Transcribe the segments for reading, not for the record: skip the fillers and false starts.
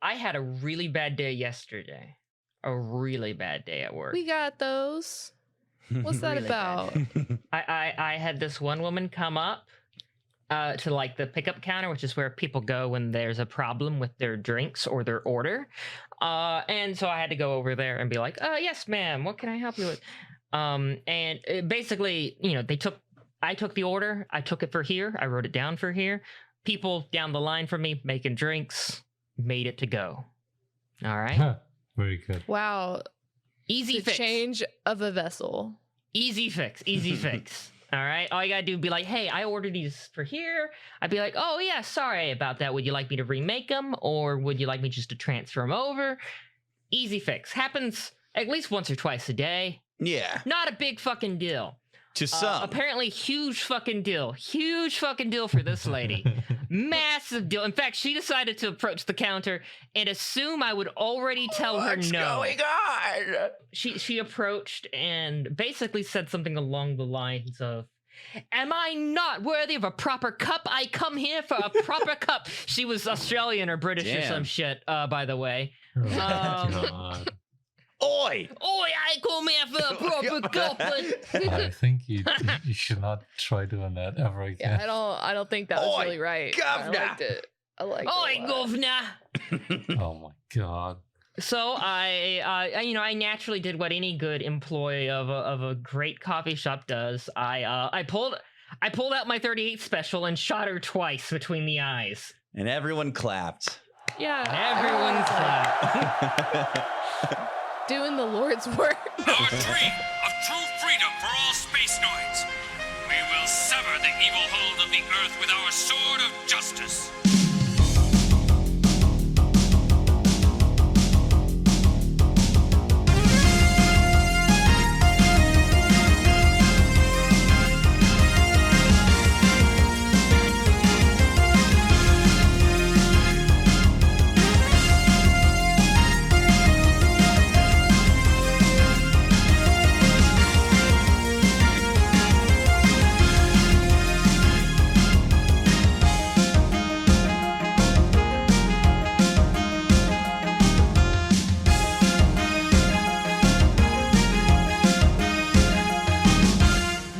I had a really bad day yesterday. A really bad day at work. We got those. What's that Really about? I had this one woman come up to like the pickup counter, which is where people go when there's a problem with their drinks or their order. And so I had to go over there and be like, yes, ma'am, what can I help you with? And basically, you know, I took the order. I took it for here. I wrote it down for here. People down the line from me making drinks made it to go. All right. Very good. Wow. Easy The fix. change of a vessel. Easy fix. Easy fix. All right. All you gotta do is be like, hey, I ordered these for here. I'd be like, oh yeah, sorry about that. Would you like me to remake them, or would you like me just to transfer them over? Easy fix. Happens at least once or twice a day. Yeah. Not a big fucking deal. To some. Apparently, huge fucking deal. Huge fucking deal for this lady. Massive deal. In fact, she decided to approach the counter and assume I would already tell her What's no. going on? She approached and basically said something along the lines of, am I not worthy of a proper cup? I come here for a proper cup. She was Australian or British or some shit, by the way. Oh, God. Oi! Oh, I come here for a proper cup. I think you should not try doing that ever again. Yeah, I don't think that was Oi, really right. governor! I liked it. I liked Oh, it. a lot. governor. Oh my God. So I naturally did what any good employee of a great coffee shop does. I pulled out my 38 special and shot her twice between the eyes. And everyone clapped. Yeah. Everyone clapped. Doing the Lord's work. Our dream of true freedom for all space noids. We will sever the evil hold of the Earth with our sword of justice.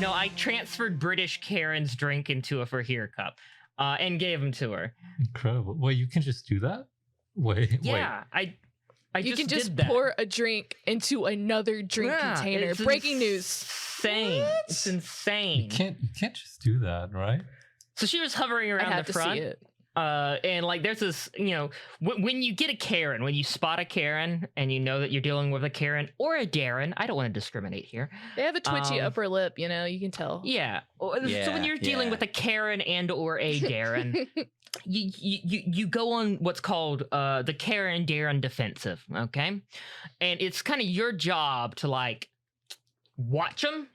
No, I transferred British Karen's drink into a for here cup, and gave them to her. Incredible. Wait, you can just do that? Wait. Yeah, I You can just did that. pour a drink into another drink Yeah, container. it's Breaking news. Insane. It's insane. You can't just do that, right? So she was hovering I around have the to front. see it. And like there's this, you know, when you get a Karen, when you spot a Karen and you know that you're dealing with a Karen or a Darren, I don't want to discriminate here. They have a twitchy upper lip, you know, you can tell. Yeah. So when you're dealing with a Karen and or a Darren, you go on what's called the Karen Darren defensive, okay? And it's kind of your job to like watch them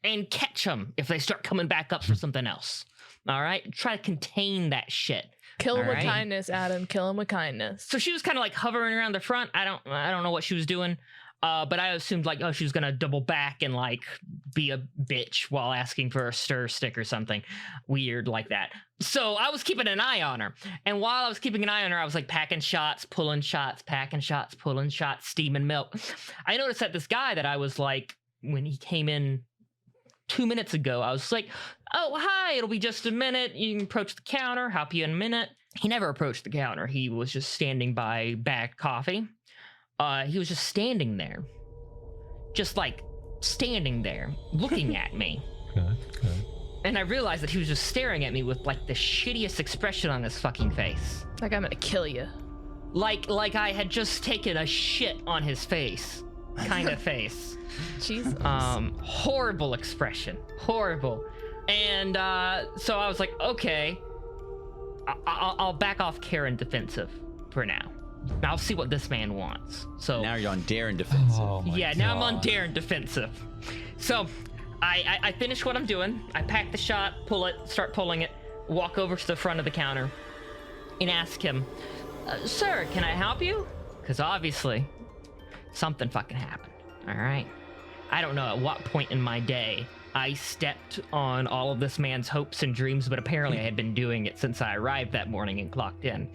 and catch them if they start coming back up for something else. All right? Try to contain that shit. Kill him All with right. kindness, Adam. Kill him with kindness. So she was kind of like hovering around the front. I don't know what she was doing. But I assumed like, oh, she was gonna double back and like be a bitch while asking for a stir stick or something weird like that. So I was keeping an eye on her. And while I was keeping an eye on her, I was like packing shots, pulling shots, packing shots, pulling shots, steaming milk. I noticed that this guy that I was like, when he came in 2 minutes ago, I was like, oh, hi, it'll be just a minute. You can approach the counter, help you in a minute. He never approached the counter. He was just standing by bagged coffee. He was just standing there. Just like standing there, looking at me. Good. And I realized that he was just staring at me with like the shittiest expression on his fucking face. Like, I'm gonna kill you. Like I had just taken a shit on his face. Kind of face. Jesus. Horrible expression. Horrible. And so I was like, okay, I'll back off Karen defensive for now. I'll see what this man wants. So Now you're on Darren defensive. Oh my yeah, now I'm on God. Darren defensive. So I finish what I'm doing. I pack the shot, pull it, start pulling it, walk over to the front of the counter, and ask him, sir, can I help you? Because obviously something fucking happened. All right. I don't know at what point in my day I stepped on all of this man's hopes and dreams, but apparently I had been doing it since I arrived that morning and clocked in.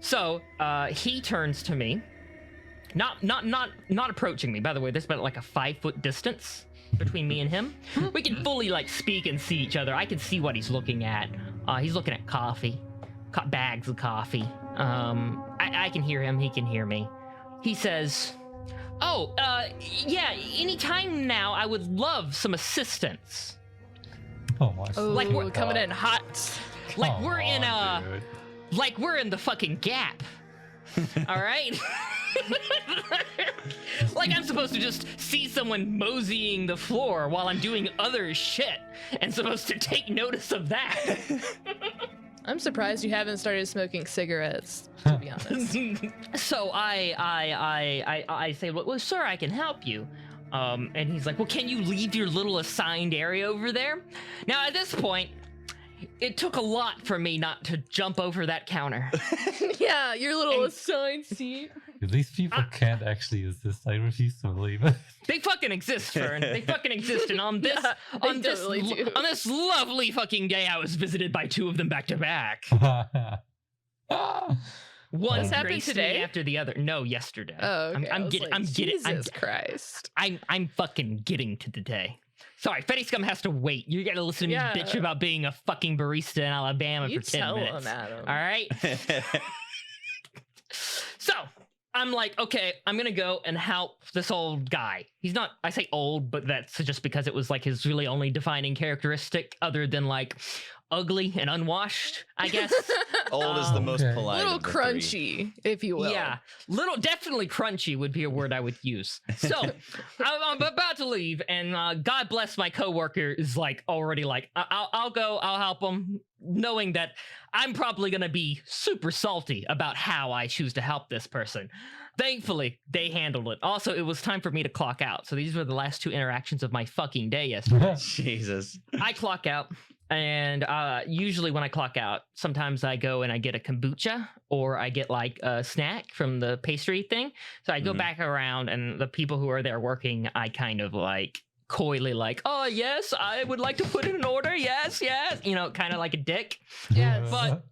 So he turns to me, not approaching me. By the way, there's about like a 5-foot distance between me and him. We can fully like speak and see each other. I can see what he's looking at. He's looking at coffee, bags of coffee. I can hear him. He can hear me. He says, "Oh, yeah. Anytime now, I would love some assistance." Oh my. Oh, Like, we're coming in hot. Like Come we're in on, a. dude. Like we're in the fucking Gap. All right? Like I'm supposed to just see someone moseying the floor while I'm doing other shit and supposed to take notice of that. I'm surprised you haven't started smoking cigarettes, to be honest. So I say, well, sir, I can help you. And he's like, well, can you leave your little assigned area over there? Now, at this point, it took a lot for me not to jump over that counter. Yeah, your little And- assigned seat. These people can't actually exist. I refuse to believe it. They fucking exist, Fern. They fucking exist. And on this, Yeah, they on this, totally do. on this lovely fucking day, I was visited by 2 of them back to back. One This happened graced me today? after the other. No, yesterday. Oh, okay. I'm getting. Jesus Christ. I'm fucking getting to the day. Sorry, Feddie Scum has to wait. You gotta listen to me Yeah. bitch about being a fucking barista in Alabama You for 10 tell minutes. him, Adam. All right? So, I'm like, okay, I'm gonna go and help this old guy. He's not, I say old, but that's just because it was like his really only defining characteristic other than like ugly and unwashed, I guess. Old is the most Okay. polite. Little of the crunchy, if you will. Yeah, definitely crunchy would be a word I would use. So I'm about to leave, and God bless my coworker is like already like, I'll go, I'll help him, knowing that I'm probably gonna be super salty about how I choose to help this person. Thankfully, they handled it. Also, it was time for me to clock out. So these were the last 2 interactions of my fucking day yesterday. Jesus. I clock out, and usually when I clock out, sometimes I go and I get a kombucha or I get like a snack from the pastry thing. So I go Mhm. back around, and the people who are there working, I kind of like coyly like, oh yes, I would like to put in an order. Yes, yes. You know, kind of like a dick. Yes. But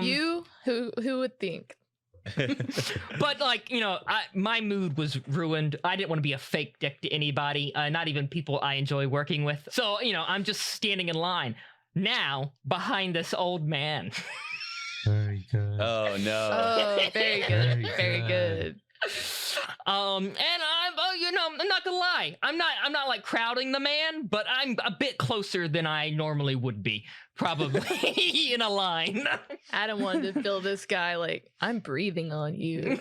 You, who would think? but like, you know, my mood was ruined. I didn't want to be a fake dick to anybody, not even people I enjoy working with. So, you know, I'm just standing in line now behind this old man. Very good. Oh no. Oh, very good. Very Very good. good. And I'm, you know, I'm not gonna lie. I'm not like crowding the man, but I'm a bit closer than I normally would be, probably in a line. Adam wanted to feel this guy like, I'm breathing on you.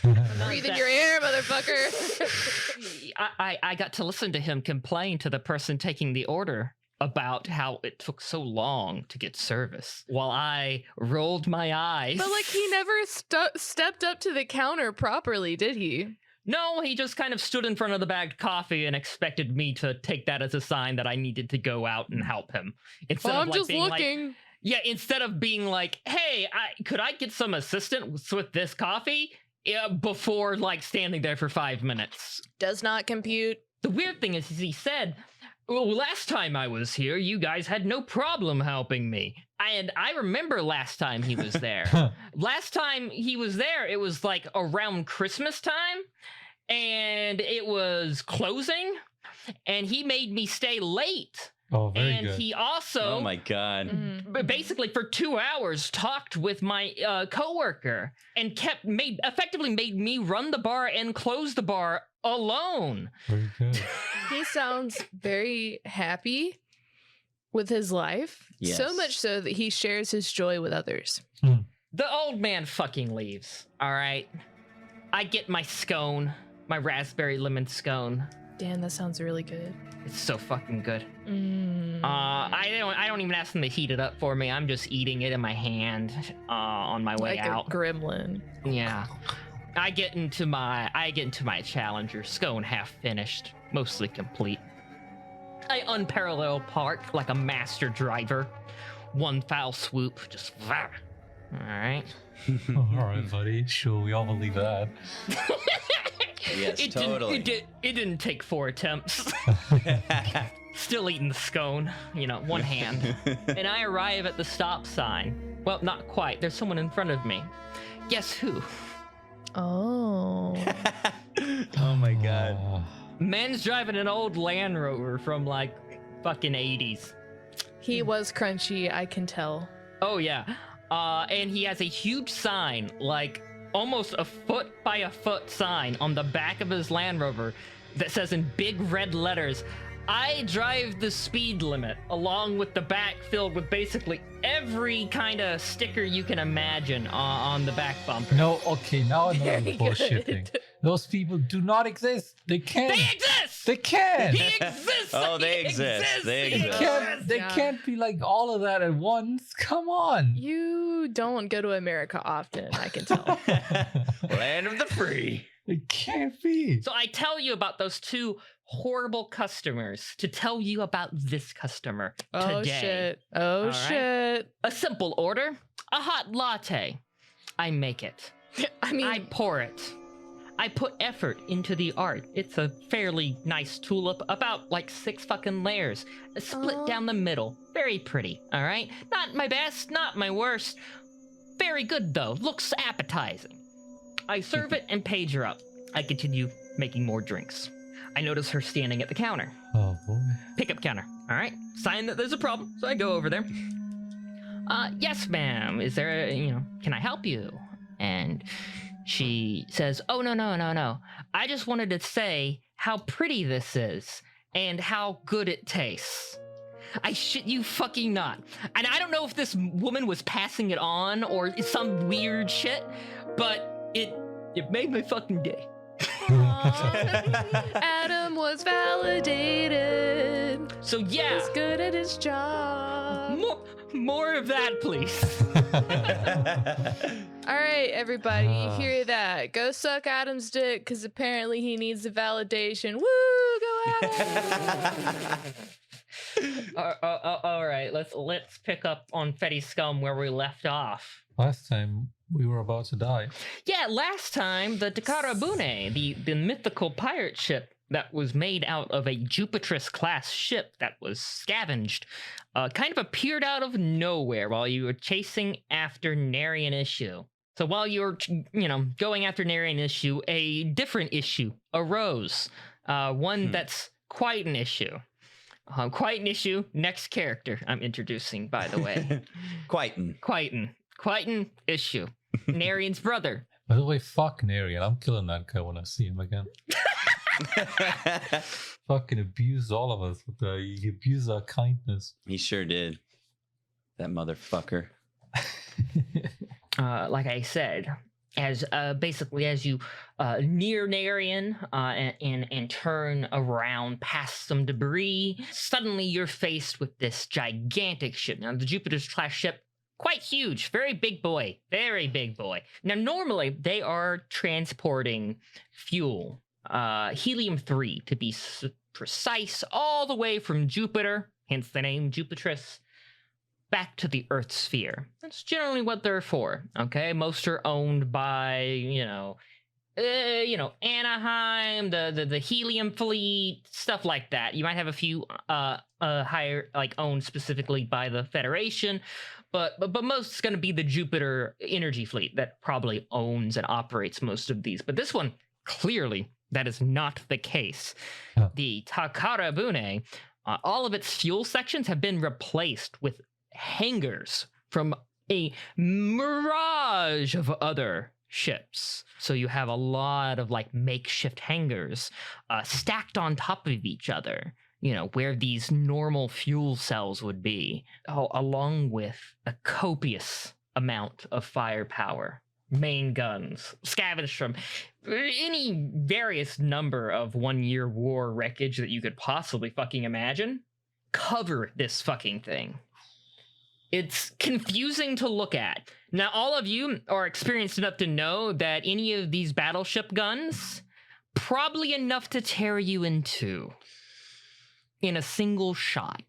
Not Breathing that- your air, motherfucker. I got to listen to him complain to the person taking the order about how it took so long to get service while I rolled my eyes. But like, he never stepped up to the counter properly, did he? No, he just kind of stood in front of the bagged coffee and expected me to take that as a sign that I needed to go out and help him. Instead Well, of I'm like just being looking. like, yeah, instead of being like, hey, could I get some assistance with this coffee? Yeah, before like standing there for 5 minutes. Does not compute. The weird thing is he said, well, last time I was here, you guys had no problem helping me. And I remember last time he was there. Last time he was there, it was like around Christmas time, and it was closing, and he made me stay late. Oh, very And good. he also Oh my god. Mhm. basically for 2 hours talked with my coworker and effectively made me run the bar and close the bar alone. Very good. He sounds very happy with his life. So Yes. much so that he shares his joy with others. The old man fucking leaves. All right. I get my scone, my raspberry lemon scone. Damn, that sounds really good. It's so fucking good. Mm. I don't even ask them to heat it up for me. I'm just eating it in my hand on my way like out. a gremlin. Yeah. I get into my challenger, scone half finished, mostly complete. I unparalleled park like a master driver. One foul swoop, just all right. All right, buddy. Sure, we all believe that. Yes, It totally. didn't take 4 attempts. Still eating the scone, you know, one hand. And I arrive at the stop sign. Well, not quite. There's someone in front of me. Guess who? Oh. Oh my god. Man's driving an old Land Rover from like fucking 80s. He was crunchy, I can tell. Oh yeah. And he has a huge sign, like almost a foot by a foot sign on the back of his Land Rover that says in big red letters, I drive the speed limit, along with the back filled with basically every kind of sticker you can imagine on the back bumper. No, okay, now I know Very you're bullshitting. good. Those people do not exist. They can't. They exist! They can't. He exists! Oh, they He exist. exists! They He exist. exists! They Yeah. can't be like all of that at once. Come on. You don't go to America often, I can tell. Land of the free. It can't be. So I tell you about those two horrible customers to tell you about this customer Oh today. shit. Oh right. shit. A simple order, a hot latte. I make it. I mean, I pour it. I put effort into the art. It's a fairly nice tulip, about like 6 fucking layers, split Aw. down the middle. Very pretty, all right? Not my best, not my worst. Very good though, looks appetizing. I serve it and page her up. I continue making more drinks. I notice her standing at the counter. Oh boy. Pickup counter, all right? Sign that there's a problem, so I go over there. Yes, ma'am. Is there can I help you? And she says, oh, no. I just wanted to say how pretty this is and how good it tastes. I shit you fucking not. And I don't know if this woman was passing it on or some weird shit, but it made my fucking day. Adam was validated. So yeah, He's good at his job. more of that, please. All right, everybody, you hear that? Go suck Adam's dick, because apparently he needs the validation. Woo, go Adam! All right, let's pick up on Feddie Scum where we left off. Last time we were about to die. Yeah, last time the Takarabune, the mythical pirate ship that was made out of a Jupiterus class ship that was scavenged, kind of appeared out of nowhere while you were chasing after Narian issue. So while you were, going after Narian issue, a different issue arose. One that's quite an issue. Quite an issue. Next character I'm introducing, by the way. Quiten. Quite an issue. Narian's brother. By the way, fuck Narian. I'm killing that guy when I see him again. Fucking abused all of us. He abused our kindness. He sure did. That motherfucker. Like I said, as basically as you near Narian and turn around past some debris, suddenly you're faced with this gigantic ship. Now, the Jupiter's class ship, quite huge, very big boy. Now, normally they are transporting fuel, helium-3 to be precise, all the way from Jupiter, hence the name Jupiterus, back to the Earth sphere. That's generally what they're for, okay? Most are owned by, Anaheim, the helium fleet, stuff like that. You might have a few higher, owned specifically by the Federation, but most is going to be the Jupiter energy fleet that probably owns and operates most of these. But this one, clearly, that is not the case. Oh. The Takarabune, all of its fuel sections have been replaced with hangars from a mirage of other ships. So you have a lot of makeshift hangars stacked on top of each other, where these normal fuel cells would be, along with a copious amount of firepower, main guns, scavenged from any various number of one-year war wreckage that you could possibly fucking imagine. Cover this fucking thing. It's confusing to look at. Now, all of you are experienced enough to know that any of these battleship guns, probably enough to tear you in two in a single shot,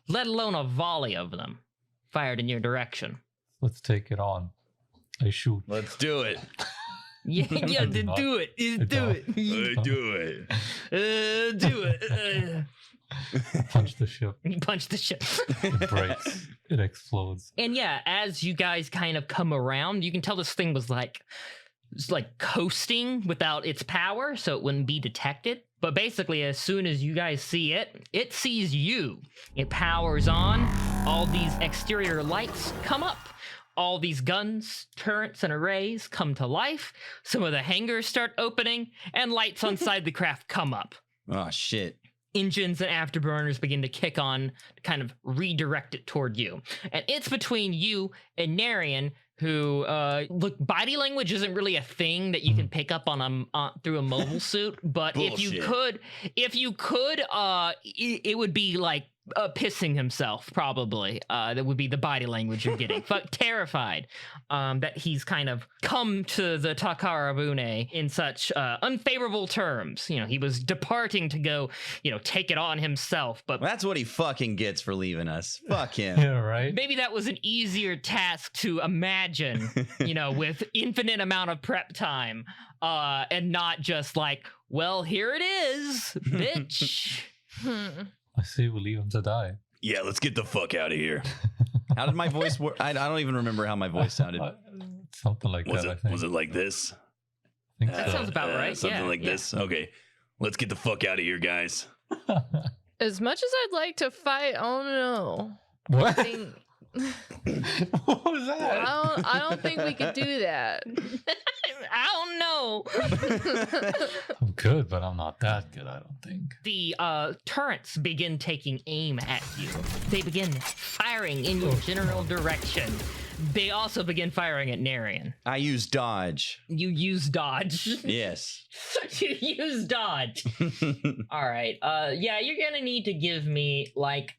let alone a volley of them fired in your direction. Let's take it on. I shoot. Let's do it. Yeah, Not- do it. Just do it. Do it. Do it. Punch the ship. You punch the ship. It breaks. It explodes. And yeah, as you guys kind of come around, you can tell this thing was like coasting without its power, so it wouldn't be detected. But basically, as soon as you guys see it, it sees you. It powers on. All these exterior lights come up. All these guns, turrets, and arrays come to life. Some of the hangars start opening, and lights on side the craft come up. Oh shit. Engines and afterburners begin to kick on to kind of redirect it toward you. And it's between you and Narian, who look, body language isn't really a thing that you can pick up on through a mobile suit, but if you could, it would be like pissing himself, probably. That would be the body language you're getting. Terrified that he's kind of come to the Takarabune in such unfavorable terms. You know, he was departing to go, take it on himself, but That's what he fucking gets for leaving us. Fuck him. Yeah, right? maybe that was an easier task to imagine, with infinite amount of prep time, and not just like, well, here it is, bitch. I say we leave him to die. Yeah, let's get the fuck out of here. How did my voice work? I don't even remember how my voice sounded. Something like that, I think. Was it like this? I think That sounds about right. Something Yeah, like yeah. this. Okay, let's get the fuck out of here, guys. As much as I'd like to fight, oh no. I What? think, What was that? I don't think we could do that. I don't know. I'm good, but I'm not that good, I don't think. The turrets begin taking aim at you. They begin firing in your general direction. They also begin firing at Narian. I use dodge. You use dodge. Yes. You use dodge. All right. Yeah, you're gonna need to give me like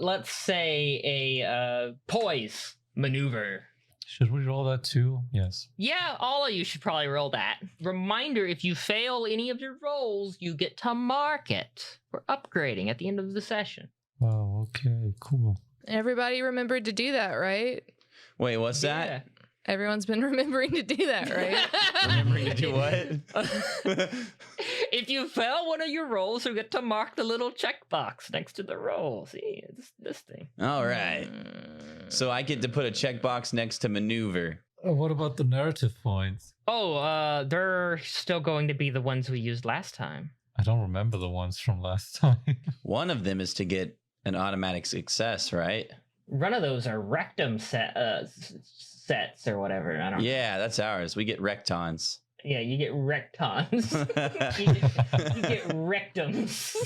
let's say a poise maneuver. Should we roll that too? Yes. Yeah, all of you should probably roll that. Reminder, if you fail any of your rolls, you get to mark it for upgrading at the end of the session. Oh, okay, cool. Everybody remembered to do that, right? Wait, what's that? Everyone's been remembering to do that, right? Remembering to do what? If you fail one of your rolls, you get to mark the little checkbox next to the roll. See, it's this thing. All right. So I get to put a checkbox next to maneuver. What about the narrative points? Oh, they're still going to be the ones we used last time. I don't remember the ones from last time. One of them is to get an automatic success, right? One of those are rectum sets or whatever. I don't know. Yeah, that's ours. We get rectons. Yeah, you get rectons. you get rectums.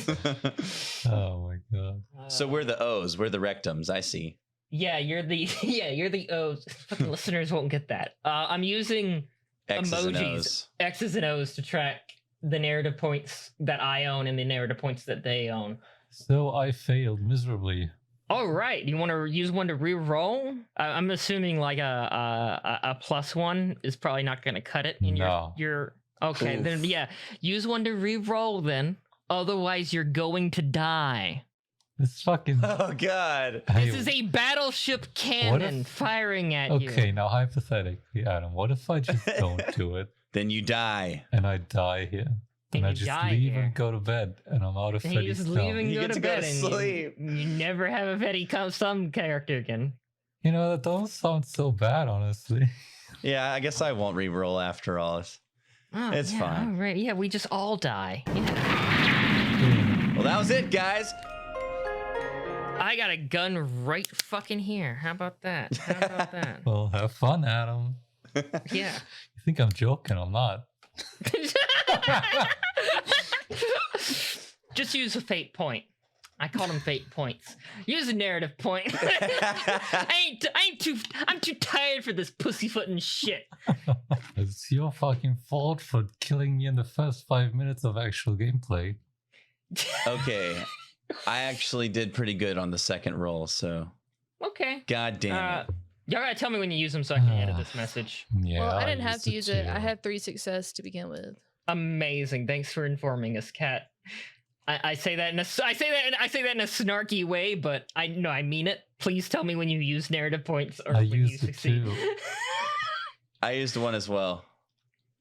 Oh my god. So we're the O's. We're the rectums. I see. Yeah, you're the O's. Fucking listeners won't get that. I'm using X's and emojis, O's. X's and O's to track the narrative points that I own and the narrative points that they own. So I failed miserably. All right, you want to use one to re-roll? I'm assuming like a +1 is probably not going to cut it in No. your. Okay, Oof. then yeah, use one to re-roll then. Otherwise, you're going to die. This fucking. Oh God. Hey, This is a battleship cannon if- firing at you. okay, now hypothetically, Adam, what if I just don't do it Then you die. and I die here? Then And I you just die leave here. and go to bed and I'm out of And Feddie you just Scum. leave and You go get to to go bed to and sleep. you never have a Feddie Scum character again. You know, that don't sound so bad, honestly. Yeah, I guess I won't re-roll after all. Oh, It's yeah, fine. all right. Yeah, we just all die. Yeah. Well, that was it, guys. I got a gun right fucking here. How about that? How about that? Well, have fun, Adam. Yeah. You think I'm joking? I'm not. Just use a fate point. I call them fate points. Use a narrative point. I'm too tired for this pussyfooting shit. It's your fucking fault for killing me in the first 5 minutes of actual gameplay. Okay. I actually did pretty good on the second roll, so Okay. God damn it. Y'all gotta tell me when you use them so I can edit this message. Yeah. Well, I didn't have used to use it. I too. had 3 success to begin with. Amazing. Thanks for informing us, Kat. I say that in a snarky way, but I mean it. Please tell me when you use narrative points or I when you used it succeed. too. I used one as well.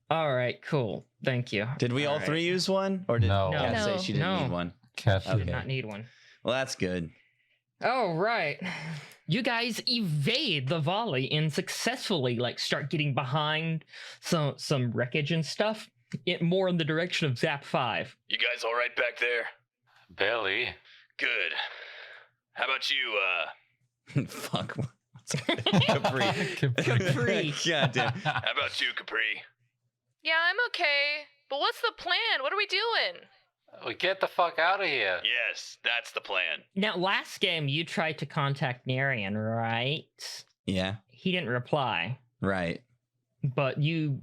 All right, cool. Thank you. Did we all right. three use one? Or did No. Kat No. say she didn't No. need one? Cat I did Okay. not need one. Well, that's good. All right. You guys evade the volley and successfully start getting behind some wreckage and stuff. More in the direction of Zap 5. You guys all right back there? Barely. Good. How about you, Fuck. Capri. Capri. God damn. how about you, Capri? Yeah, I'm okay. But what's the plan? What are we doing? We get the fuck out of here. Yes, that's the plan. Now, last game you tried to contact Narian, right? Yeah. He didn't reply, Right. but you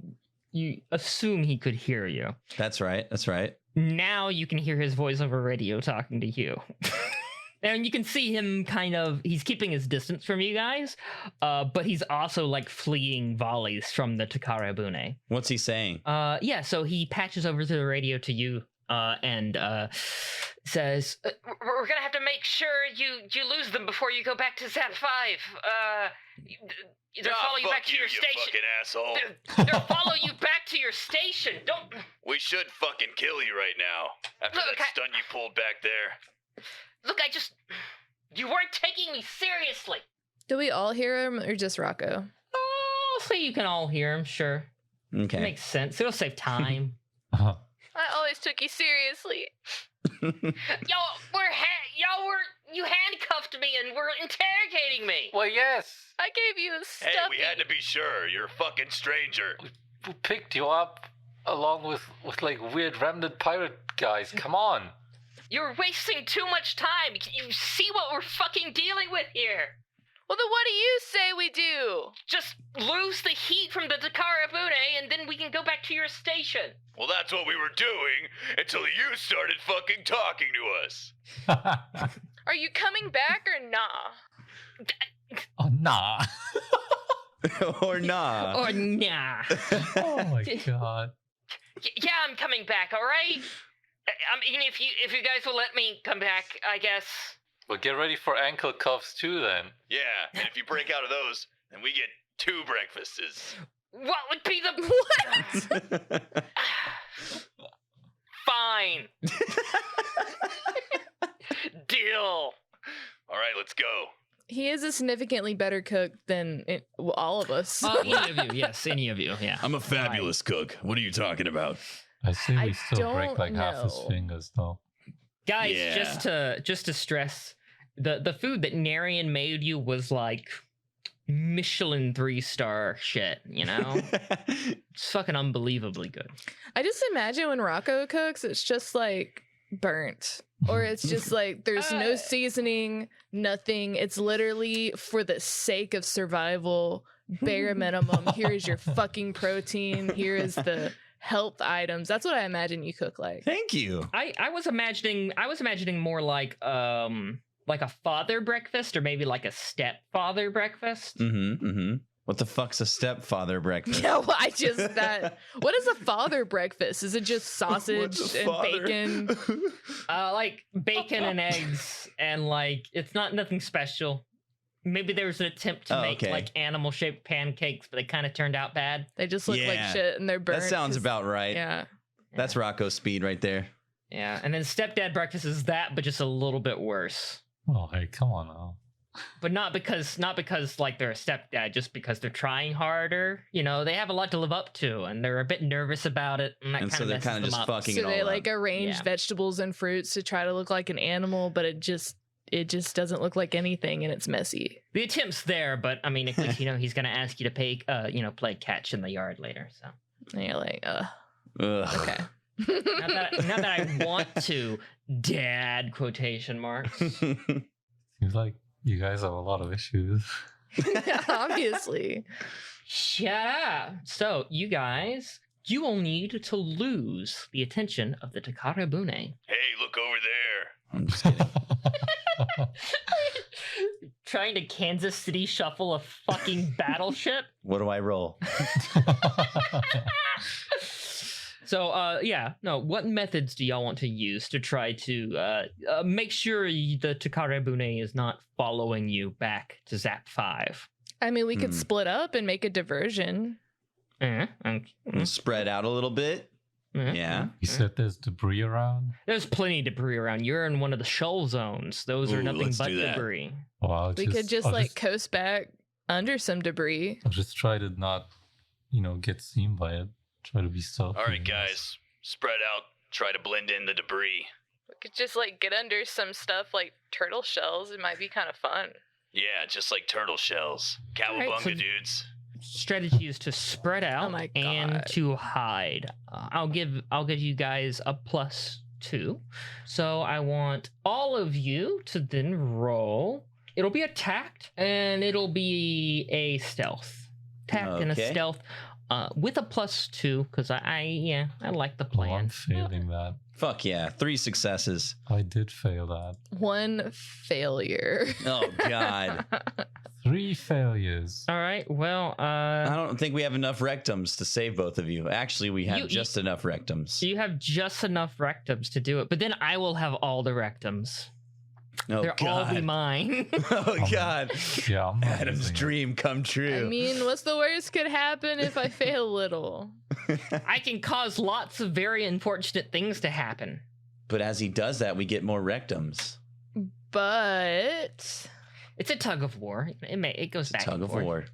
assume he could hear you. That's right. That's right. Now you can hear his voice over radio talking to you. And you can see him he's keeping his distance from you guys, but he's also fleeing volleys from the Takarabune. What's he saying? Yeah, so he patches over to the radio to you and says, "We're gonna have to make sure you lose them before you go back to Zap 5. They'll follow you back to your station. fucking asshole. They'll follow you back to your station. Don't." We should fucking kill you right now. After Look, that stunt you pulled back there. Look, you weren't taking me seriously. Do we all hear him or just Rocco? Oh, so you can all hear him, sure. Okay. Makes sense. It'll save time. Uh, I always took you seriously. You handcuffed me and were interrogating me. Well, yes. I gave you a stuffy. Hey, we had to be sure. You're a fucking stranger. We picked you up along with weird remnant pirate guys. Come on. You're wasting too much time. You see what we're fucking dealing with here. Well, then what do you say we do? Just lose the heat from the Takarabune and then we can go back to your station. Well, that's what we were doing until you started fucking talking to us. Are you coming back or nah? oh, nah. Or nah. Or nah. Oh my god. Yeah, I'm coming back, all right? I mean, if you guys will let me come back, I guess. Well, get ready for ankle cuffs too then. Yeah, and if you break out of those, then we get 2 breakfasts. What would be the... What? Fine. Deal. All right, let's go. He is a significantly better cook than all of us. Any of you, yes, any of you, yeah. I'm a fabulous cook. What are you talking about? I say I we still break don't half his know. fingers though. Guys, Yeah. just to stress, the food that Narian made you was Michelin 3-star shit, you know? It's fucking unbelievably good. I just imagine when Rocco cooks, it's just burnt. Or it's just there's no seasoning, nothing. It's literally for the sake of survival, bare minimum. Here is your fucking protein. Here is the health items. That's what I imagine you cook like. Thank you. I was imagining more like a father breakfast or maybe a stepfather breakfast. Mm-hmm. Mm-hmm. What the fuck's a stepfather breakfast? No, what is a father breakfast? Is it just sausage and bacon? Bacon and eggs and it's not nothing special. Maybe there was an attempt to make okay. animal-shaped pancakes, but they kind of turned out bad. They just look like Yeah. shit and they're burnt. That sounds 'cause- about right. Yeah. That's Rocco's speed right there. Yeah, and then stepdad breakfast is that, but just a little bit worse. Oh hey, come on now. But not because they're a stepdad, just because they're trying harder. You know, they have a lot to live up to, and they're a bit nervous about it, and that And so they're kind of just up. fucking So it they all up. arrange Yeah. vegetables and fruits to try to look like an animal, but it just doesn't look like anything and it's messy. The attempt's there, but I mean, at least he's gonna ask you to play catch in the yard later. So And you're like, Ugh. okay. not that I want to, Dad quotation marks. Seems like you guys have a lot of issues. Obviously. Shut up. So you guys, you will need to lose the attention of the Takarabune. Hey, look over there. I'm just kidding. Trying to Kansas City shuffle a fucking battleship. What do I roll? So, what methods do y'all want to use to try to make sure the Takarabune is not following you back to Zap 5? I mean, we could Hmm. split up and make a diversion. Spread out a little bit. Yeah. You said there's debris around? There's plenty of debris around. You're in one of the shoal zones. Those are Ooh, nothing let's but do that. debris. Well, We could just coast back under some debris. I'll just try to not, get seen by it. Try to be stealthy. All right, guys, spread out. Try to blend in the debris. We could just get under some stuff like turtle shells. It might be kind of fun. Yeah, just like turtle shells. Cowabunga, Alright, so- dudes. Strategy is to spread out my and God. to hide. I'll give you guys a +2. So I want all of you to then roll. It'll be a tact and it'll be a stealth. Tact and a Okay. stealth with a +2 because I like the Oh, I'm plan. failing that. Fuck yeah. 3 successes. I did fail that. 1 failure. Oh, God. 3 failures. All right. Well, I don't think we have enough rectums to save both of you. Actually, we have You- just enough rectums. you have just enough rectums to do it, but then I will have all the rectums. Oh, They'll all be God. mine. Oh, God. Yeah, I'm not Adam's using it. dream come true. I mean, what's the worst could happen if I fail a little? I can cause lots of very unfortunate things to happen. But as he does that, we get more rectums. But It's a tug of war. It goes It's a back tug and of forth. war.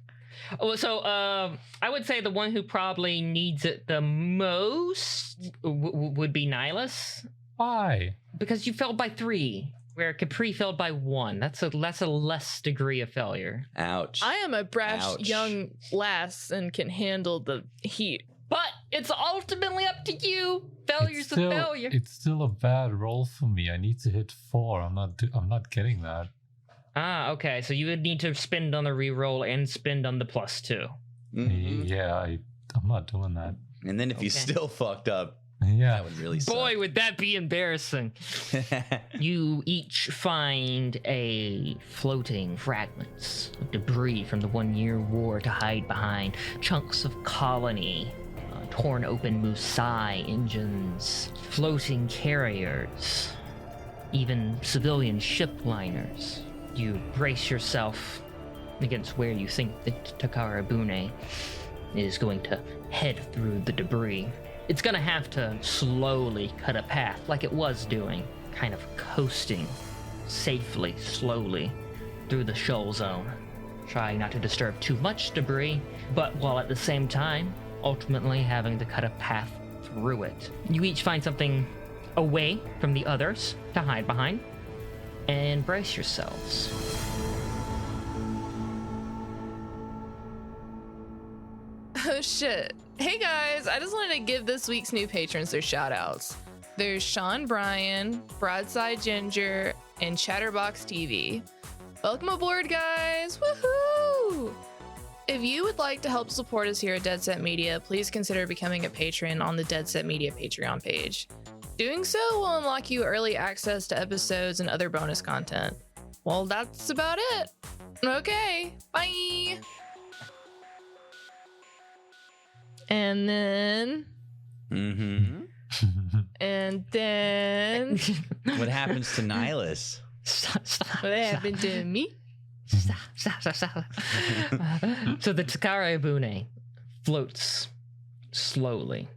Oh, so I would say the one who probably needs it the most would be Nicolas, Why? because you failed by 3, where Capri failed by 1. That's a less degree of failure. Ouch. I am a brash Ouch. young lass and can handle the heat. But it's ultimately up to you. Failure's a failure. It's still a bad roll for me. I need to hit 4. I'm not getting that. Ah, okay. So you would need to spend on the reroll and spend on the +2. Mhm. Yeah, I'm not doing that. And then if you Okay. still fucked up, Yeah. that would really Boy, would that be embarrassing. suck. You each find a floating fragments of debris from the 1-year war to hide behind, chunks of colony, torn open Musai engines, floating carriers, even civilian ship liners. You brace yourself against where you think the Takarabune is going to head through the debris. It's gonna have to slowly cut a path like it was doing, kind of coasting safely, slowly through the shoal zone, trying not to disturb too much debris, but while at the same time, ultimately having to cut a path through it. You each find something away from the others to hide behind, and brace yourselves. Oh shit. Hey guys, I just wanted to give this week's new patrons their shout outs. There's Sean Bryan, Broadside Ginger, and Chatterbox TV. Welcome aboard, guys! Woohoo! If you would like to help support us here at Dead Set Media, please consider becoming a patron on the Dead Set Media Patreon page. Doing so will unlock you early access to episodes and other bonus content. Well, that's about it. Okay, bye! And then... Mm-hmm. And then... What happens to Nicolas? Stop. What happened to me? Stop. So the Takarabune floats slowly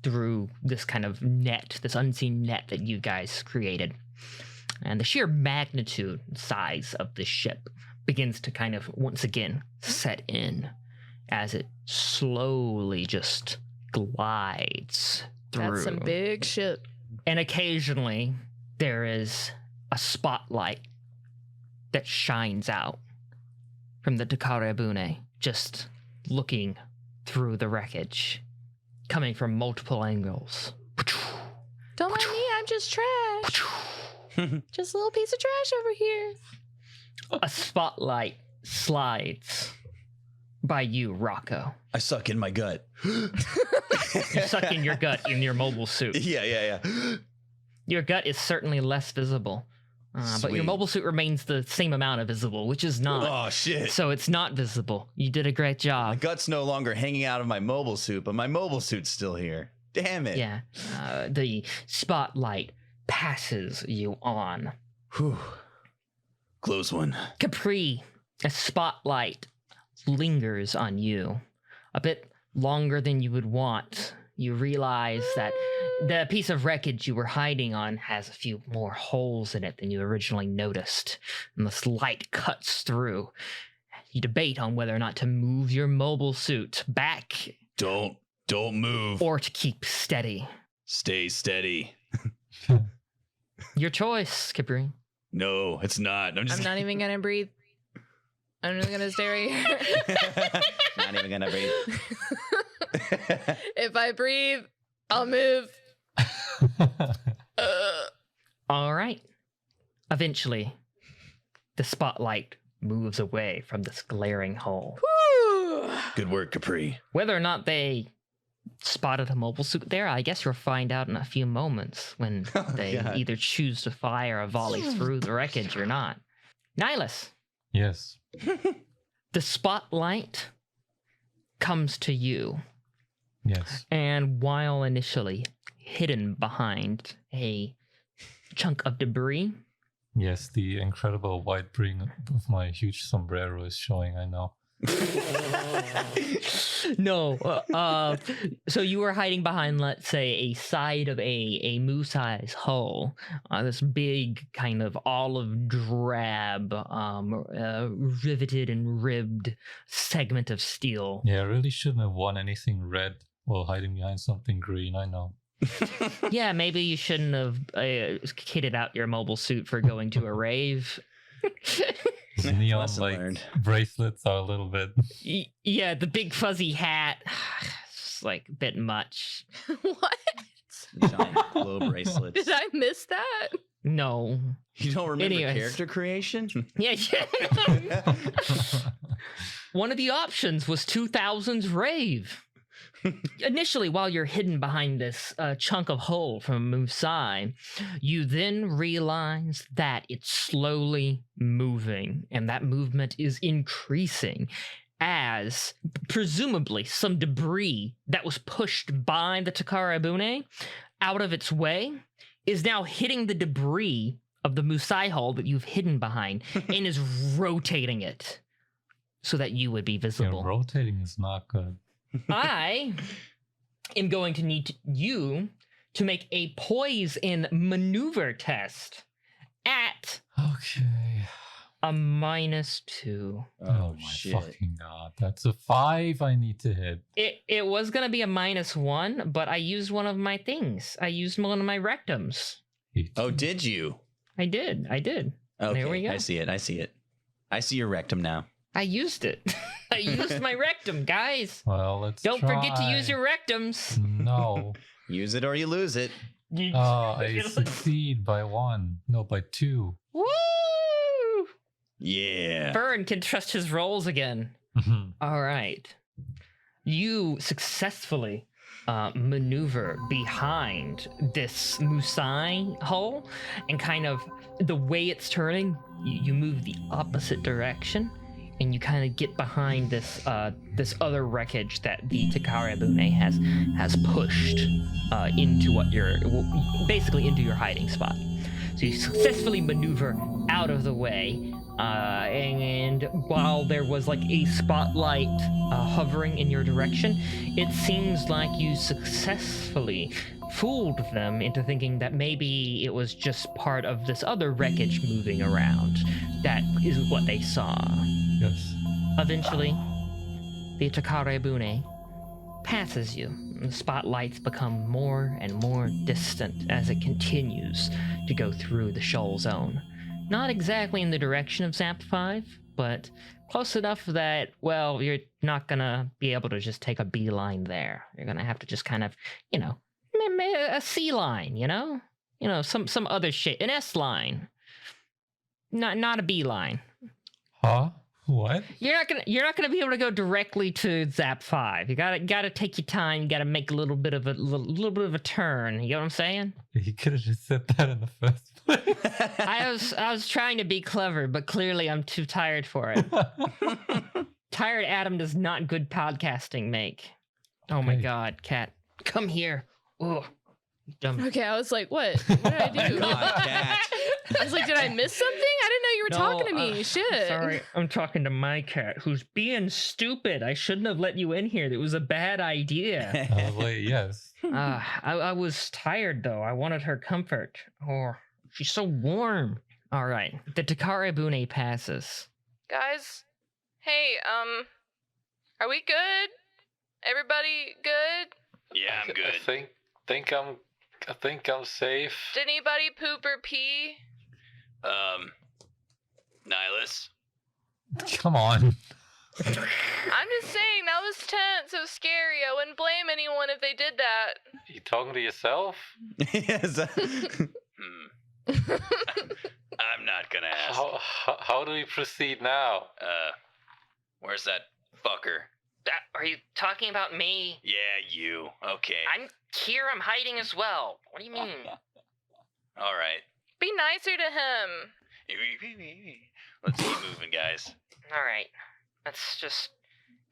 through this kind of net, this unseen net that you guys created. And the sheer magnitude and size of the ship begins to kind of once again set in as it slowly just glides through. That's some big shit. And occasionally there is a spotlight that shines out from the Takarabune, just looking through the wreckage, coming from multiple angles. Don't mind me, I'm just trash. Just a little piece of trash over here. A spotlight slides by you, Rocco. I suck in my gut. You're sucking your gut in your mobile suit. Yeah. Your gut is certainly less visible, but your Sweet. mobile suit remains the same amount of visible, which is not. Oh, shit. So it's not visible. You did a great My job. gut's no longer hanging out of my mobile suit, but my mobile suit's still here. Damn it. Yeah. The spotlight passes you on. Whew. Close one. Capri, a spotlight lingers on you. a bit longer than you would want, you realize that the piece of wreckage you were hiding on has a few more holes in it than you originally noticed, and this light cuts through. You debate on whether or not to move your mobile suit back Don't move. or to keep steady. Stay steady. Your choice, Capri. No, it's not. I'm not even gonna breathe. I'm just gonna stay right here. Not even gonna breathe. If I breathe, I'll move. All right. Eventually, the spotlight moves away from this glaring hole. Whew. Good work, Capri. Whether or not they spotted a mobile suit there, I guess you'll find out in a few moments when they God. either choose to fire a volley through the wreckage or not. Nihilus, Yes. the spotlight comes to you, Yes. and while initially hidden behind a chunk of debris, Yes, the incredible white brim of my huge sombrero is showing, I know. no. So you were hiding behind, let's say, a side of a moose-sized hull. This big kind of olive drab, riveted and ribbed segment of steel. Yeah, I really shouldn't have worn anything red while hiding behind something green, I know. Yeah, maybe you shouldn't have kitted out your mobile suit for going to a rave. These neon Lesson like learned. bracelets are a little bit. Yeah, the big fuzzy hat. It's like a bit much. What? Giant glow bracelets. Did I miss that? No. You don't remember Anyways. character creation? Yeah. One of the options was 2000's rave. Initially, while you're hidden behind this chunk of hull from Musai, you then realize that it's slowly moving, and that movement is increasing as presumably some debris that was pushed by the Takarabune out of its way is now hitting the debris of the Musai hull that you've hidden behind and is rotating it so that you would be Yeah, visible. rotating is not good. I am going to need you to make a poise and maneuver test at Okay. a -2. Oh, my fucking god. That's a 5 I need to hit. It was going to be a -1, but I used one of my things. I used one of my rectums. Oh, did you? I did. Okay, There we go. I see it. I see your rectum now. I used it. I used my rectum, guys. Well, let's Don't forget to use try. your rectums. No. Use it or you lose it. I succeed by 1. No, by 2. Woo! Yeah. Fern can trust his rolls again. All right. You successfully maneuver behind this Musai hull, and kind of the way it's turning, you move the opposite direction, and you kind of get behind this this other wreckage that the Takarabune has pushed into what you're basically into your hiding spot. So you successfully maneuver out of the way. And while there was like a spotlight hovering in your direction, it seems like you successfully fooled them into thinking that maybe it was just part of this other wreckage moving around. That is what they saw. Yes. Eventually, the Takarabune passes you. The spotlights become more and more distant as it continues to go through the shoal zone. Not exactly in the direction of Zap 5, but close enough that, well, you're not gonna be able to just take a beeline there. You're gonna have to just kind of, a C line, some other shit, an S line, not a B line. Huh? What? You're not gonna be able to go directly to Zap 5. You gotta take your time. You gotta make a little bit of a turn. You know what I'm saying? You could have just said that in the first place. I was trying to be clever, but clearly I'm too tired for it. Tired Adam does not good podcasting make. Oh my Okay. god, Cat, come here. Oh, dumb. Okay, I was like, what? What did I do? God, Cat. I was like, did I miss something? I didn't know you were talking to me. Shit. Sorry, I'm talking to my cat, who's being stupid. I shouldn't have let you in here. It was a bad idea. Wait, yes. I was tired, though. I wanted her comfort. Oh, she's so warm. All right, the Takarabune passes. Guys, hey, are we good? Everybody good? Yeah, I'm good. I think I'm safe. Did anybody poop or pee? Nihilus? Come on. I'm just saying, that was tense. It was scary. I wouldn't blame anyone if they did that. You talking to yourself? Yes. I'm not gonna ask. How do we proceed now? Where's that fucker? Are you talking about me? Yeah, you. Okay. I'm here. I'm hiding as well. What do you mean? All right. Be nicer to him. Let's keep moving, guys. All right. Let's just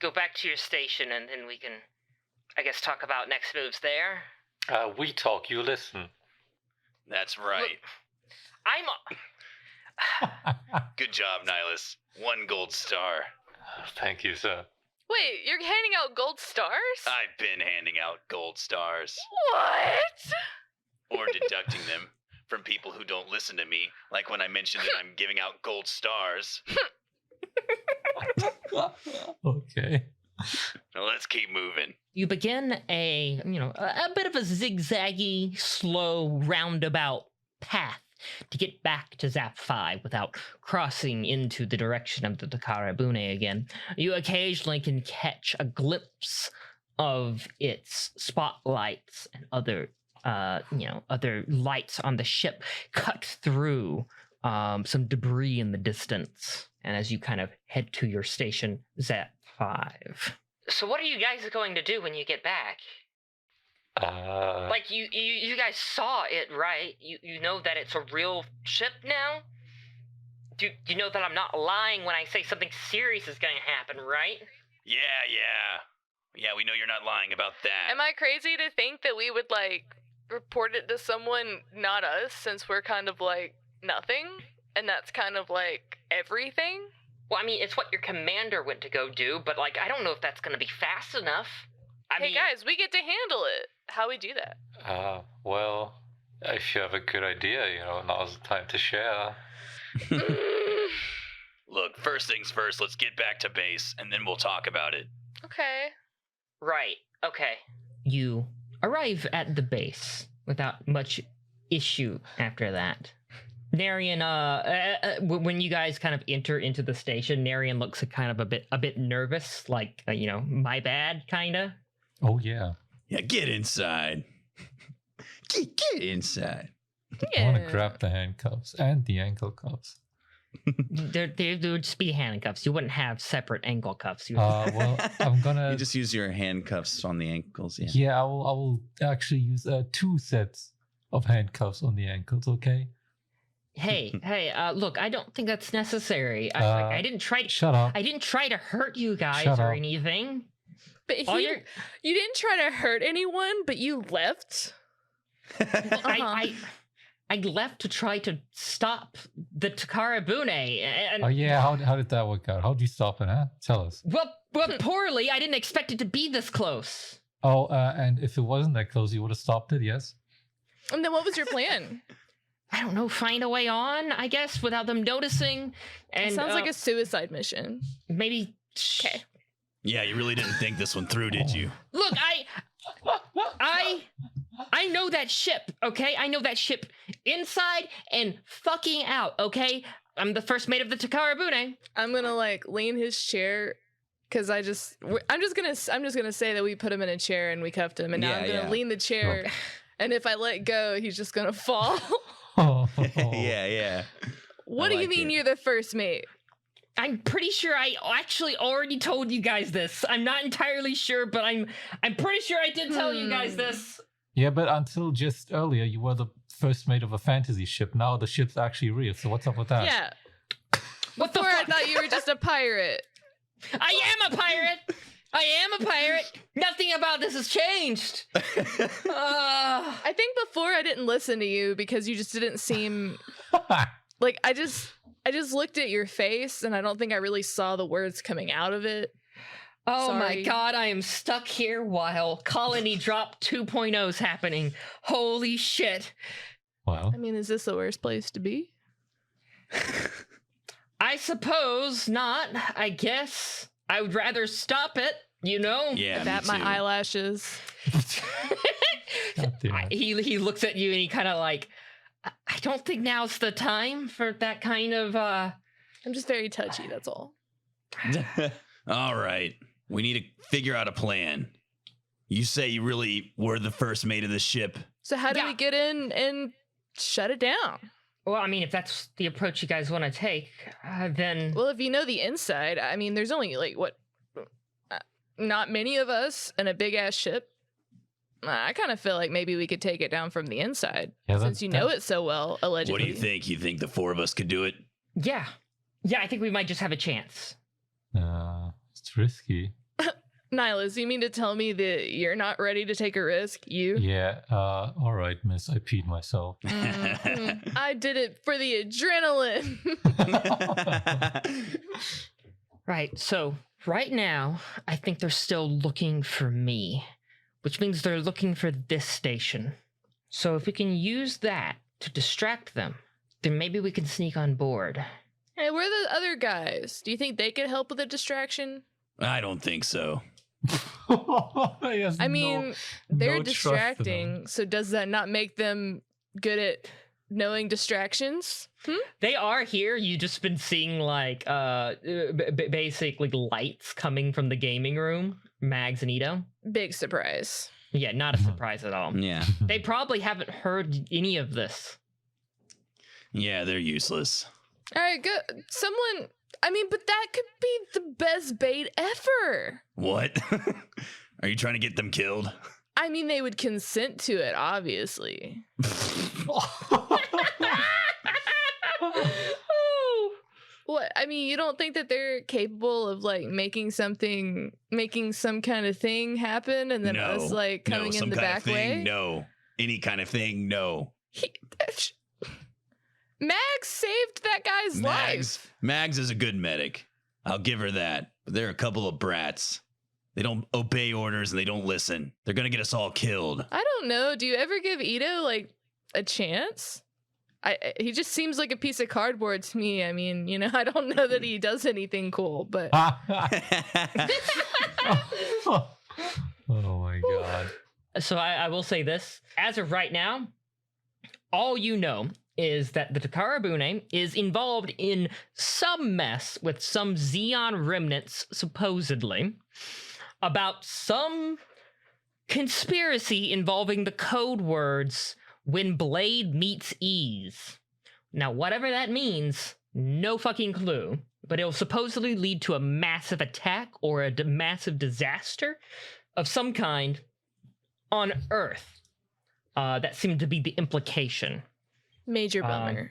go back to your station, and then we can, I guess, talk about next moves there. We talk, you listen. That's right. Good job, Nihilus. 1 gold star. Thank you, sir. Wait, you're handing out gold stars? I've been handing out gold stars. What? Or deducting them from people who don't listen to me, like when I mentioned that I'm giving out gold stars. Okay. Now let's keep moving. You begin a bit of a zigzaggy, slow, roundabout path to get back to Zap 5 without crossing into the direction of the Takarabune again. You occasionally can catch a glimpse of its spotlights and other lights on the ship cut through some debris in the distance. And as you kind of head to your station, Zap 5. So what are you guys going to do when you get back? Like, you guys saw it, right? You know that it's a real ship now? Do you know that I'm not lying when I say something serious is going to happen, right? Yeah, we know you're not lying about that. Am I crazy to think that we would, report it to someone, not us, since we're kind of, nothing? And that's kind of, everything? Well, I mean, it's what your commander went to go do, but, I don't know if that's going to be fast enough. Hey, guys, we get to handle it. How we do that? Well, if you have a good idea, now's the time to share. Look, first things first, let's get back to base, and then we'll talk about it. Okay. Right, okay. You arrive at the base without much issue after that. Narian, when you guys kind of enter into the station, Narian looks kind of a bit nervous, my bad, kinda. Oh, yeah. Yeah, get inside. Get inside. Yeah. I want to grab the handcuffs and the ankle cuffs. There would just be handcuffs. You wouldn't have separate ankle cuffs. Well, I'm gonna. You just use your handcuffs on the ankles. Yeah. Yeah, I will actually use 2 sets of handcuffs on the ankles. Okay. Hey, look, I don't think that's necessary. I didn't try to. Shut up. I didn't try to hurt you guys Shut or up. anything. But you didn't try to hurt anyone, but you left? I left to try to stop the Takarabune, and Oh yeah, how did that work out? How'd you stop it, huh? Tell us. well, poorly. I didn't expect it to be this close. Oh, and if it wasn't that close, you would have stopped it, yes? And then what was your plan? I don't know. Find a way on, I guess, without them noticing. And It sounds like a suicide mission. maybe. Okay. Yeah, you really didn't think this one through, did you? Look, I know that ship, okay? I know that ship inside and fucking out, okay? I'm the first mate of the Takarabune. I'm gonna lean his chair because I'm just gonna say that we put him in a chair and we cuffed him, and now I'm gonna lean the chair, and if I let go, he's just gonna fall. Oh. Yeah. What do you like mean it. you're the first mate? I'm pretty sure I actually already told you guys this. I'm not entirely sure, but I'm pretty sure I did tell you guys this. Yeah, but until just earlier, you were the first mate of a fantasy ship. Now the ship's actually real, so what's up with that? Yeah. What the Before I fuck? thought you were just a pirate. I am a pirate. Nothing about this has changed. I think before I didn't listen to you because you just didn't seem I I just looked at your face, and I don't think I really saw the words coming out of it. Oh my Sorry. god, I am stuck here while Colony Drop 2.0's happening. Holy shit. Well, I mean, is this the worst place to be? I suppose not. I guess I would rather stop it, you know? Yeah, me Bat my too. eyelashes. God damn it. He looks at you and he kind of like, I don't think now's the time for that kind of, I'm just very touchy, that's all. All right. We need to figure out a plan. You say you really were the first mate of the ship. So how do Yeah. we get in and shut it down? well, I mean, if that's the approach you guys want to take, then... Well, if you know the inside, I mean, there's only like what, not many of us and a big ass ship. I kind of feel like maybe we could take it down from the inside, Yeah, since you know it so well. Allegedly. What do you think? You think the four of us could do it? Yeah. Yeah, I think we might just have a chance. It's risky. Nihilus, you mean to tell me that you're not ready to take a risk? You? Yeah, all right, miss. I peed myself. I did it for the adrenaline. Right, so right now, I think they're still looking for me, which means they're looking for this station. So if we can use that to distract them, then maybe we can sneak on board. Hey, where are the other guys? Do you think they could help with the distraction? I don't think so. I mean, they're no trust in them. distracting, so does that not make them good at knowing distractions? They are here. You just been seeing like basically lights coming from the gaming room, Mags and Ito. Big surprise. Yeah, not a surprise at all. Yeah. They probably haven't heard any of this. Yeah, they're useless. All right, good. Someone, I mean, but that could be the best bait ever. What? Are you trying to get them killed? I mean, they would consent to it, obviously. What? I mean, you don't think that they're capable of like making some kind of thing happen, and then us like coming no, in some the kind back of thing, way? No. Any kind of thing, no. Max saved that guy's life. Mags is a good medic. I'll give her that. But they're a couple of brats. They don't obey orders and they don't listen. They're gonna get us all killed. I don't know. Do you ever give Ito like a chance? He just seems like a piece of cardboard to me. I mean, you know, I don't know that he does anything cool, but Oh my god. So I will say this. As of right now, all you know is that the Takarabune is involved in some mess with some Xeon remnants, supposedly, about some conspiracy involving the code words "when blade meets ease." Now, whatever that means, no fucking clue, but it will supposedly lead to a massive attack or a massive disaster of some kind on Earth. That seemed to be the implication. major bummer.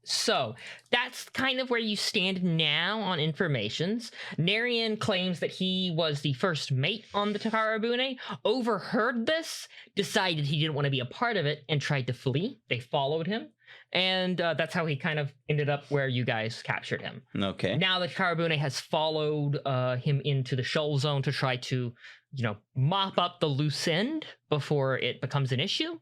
So that's kind of where you stand now on informations. Narian claims that he was the first mate on the Takarabune, overheard this, decided he didn't want to be a part of it, and tried to flee. They followed him, and that's how he kind of ended up where you guys captured him. Okay. Now the Takarabune has followed him into the shoal zone to try to, you know, mop up the loose end before it becomes an issue.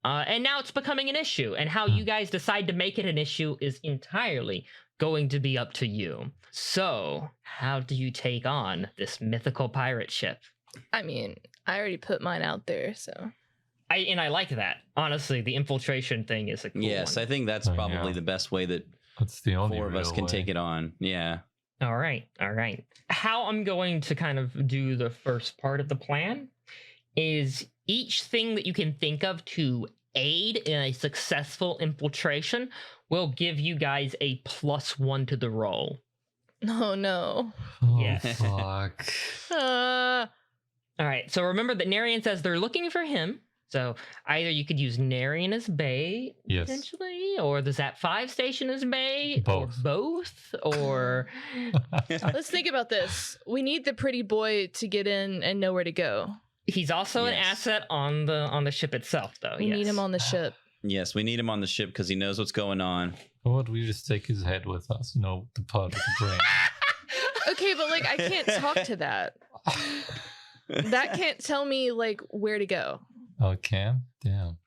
And now it's becoming an issue, and how you guys decide to make it an issue is entirely going to be up to you. So, how do you take on this mythical pirate ship? I mean, I already put mine out there, so. I like that. Honestly, the infiltration thing is a cool Yes, one. I think that's Oh, probably yeah. the best way that That's the only four of us real can way. take it on. Yeah. All right. How I'm going to kind of do the first part of the plan is each thing that you can think of to aid in a successful infiltration will give you guys a +1 to the roll. Oh no. Oh, Yes. fuck. Uh, All right. So remember that Narian says they're looking for him. So either you could use Narian as bait, Yes. potentially, or the Zap 5 station as bait, Both. or both, or... let's think about this. We need the pretty boy to get in and know where to go. He's also an Yes. asset on the ship itself, though. We need him on the ship. Yes, we need him on the ship because he knows what's going on. Or would we just take his head with us? You know, the part of the brain. Okay, but like I can't talk to that. That can't tell me like where to go. Oh, it can? Damn.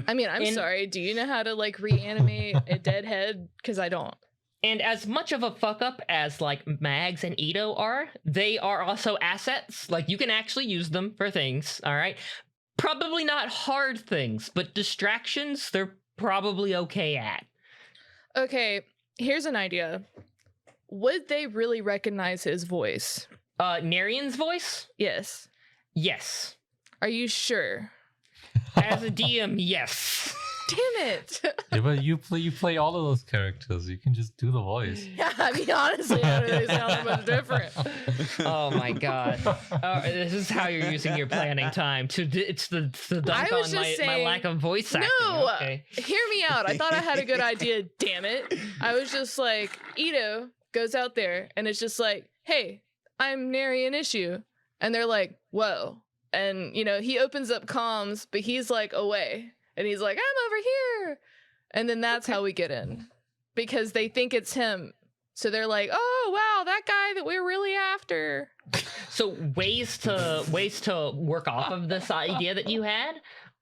I mean, I'm sorry. Do you know how to like reanimate a dead head? Because I don't. And as much of a fuck up as like Mags and Ito are, they are also assets. Like you can actually use them for things, all right? Probably not hard things, but distractions, they're probably okay at. Okay, here's an idea. Would they really recognize his voice? Narian's voice? Yes. Yes. Are you sure? As a DM, yes. Damn it. Yeah, but you play all of those characters. You can just do the voice. Yeah, I mean, honestly, I don't really sound that much different. Oh my god. This is how you're using your planning time it's the dunk was on just my saying, lack of voice acting. No, Okay. hear me out. I thought I had a good idea, damn it. I was just like, Ito goes out there and it's just like, hey, I'm Narian issue. And they're like, whoa. And, you know, he opens up comms, but he's like away. And he's like, I'm over here. And then that's how we get in. Because they think it's him. So they're like, oh, wow, that guy that we're really after. So ways to work off of this idea that you had.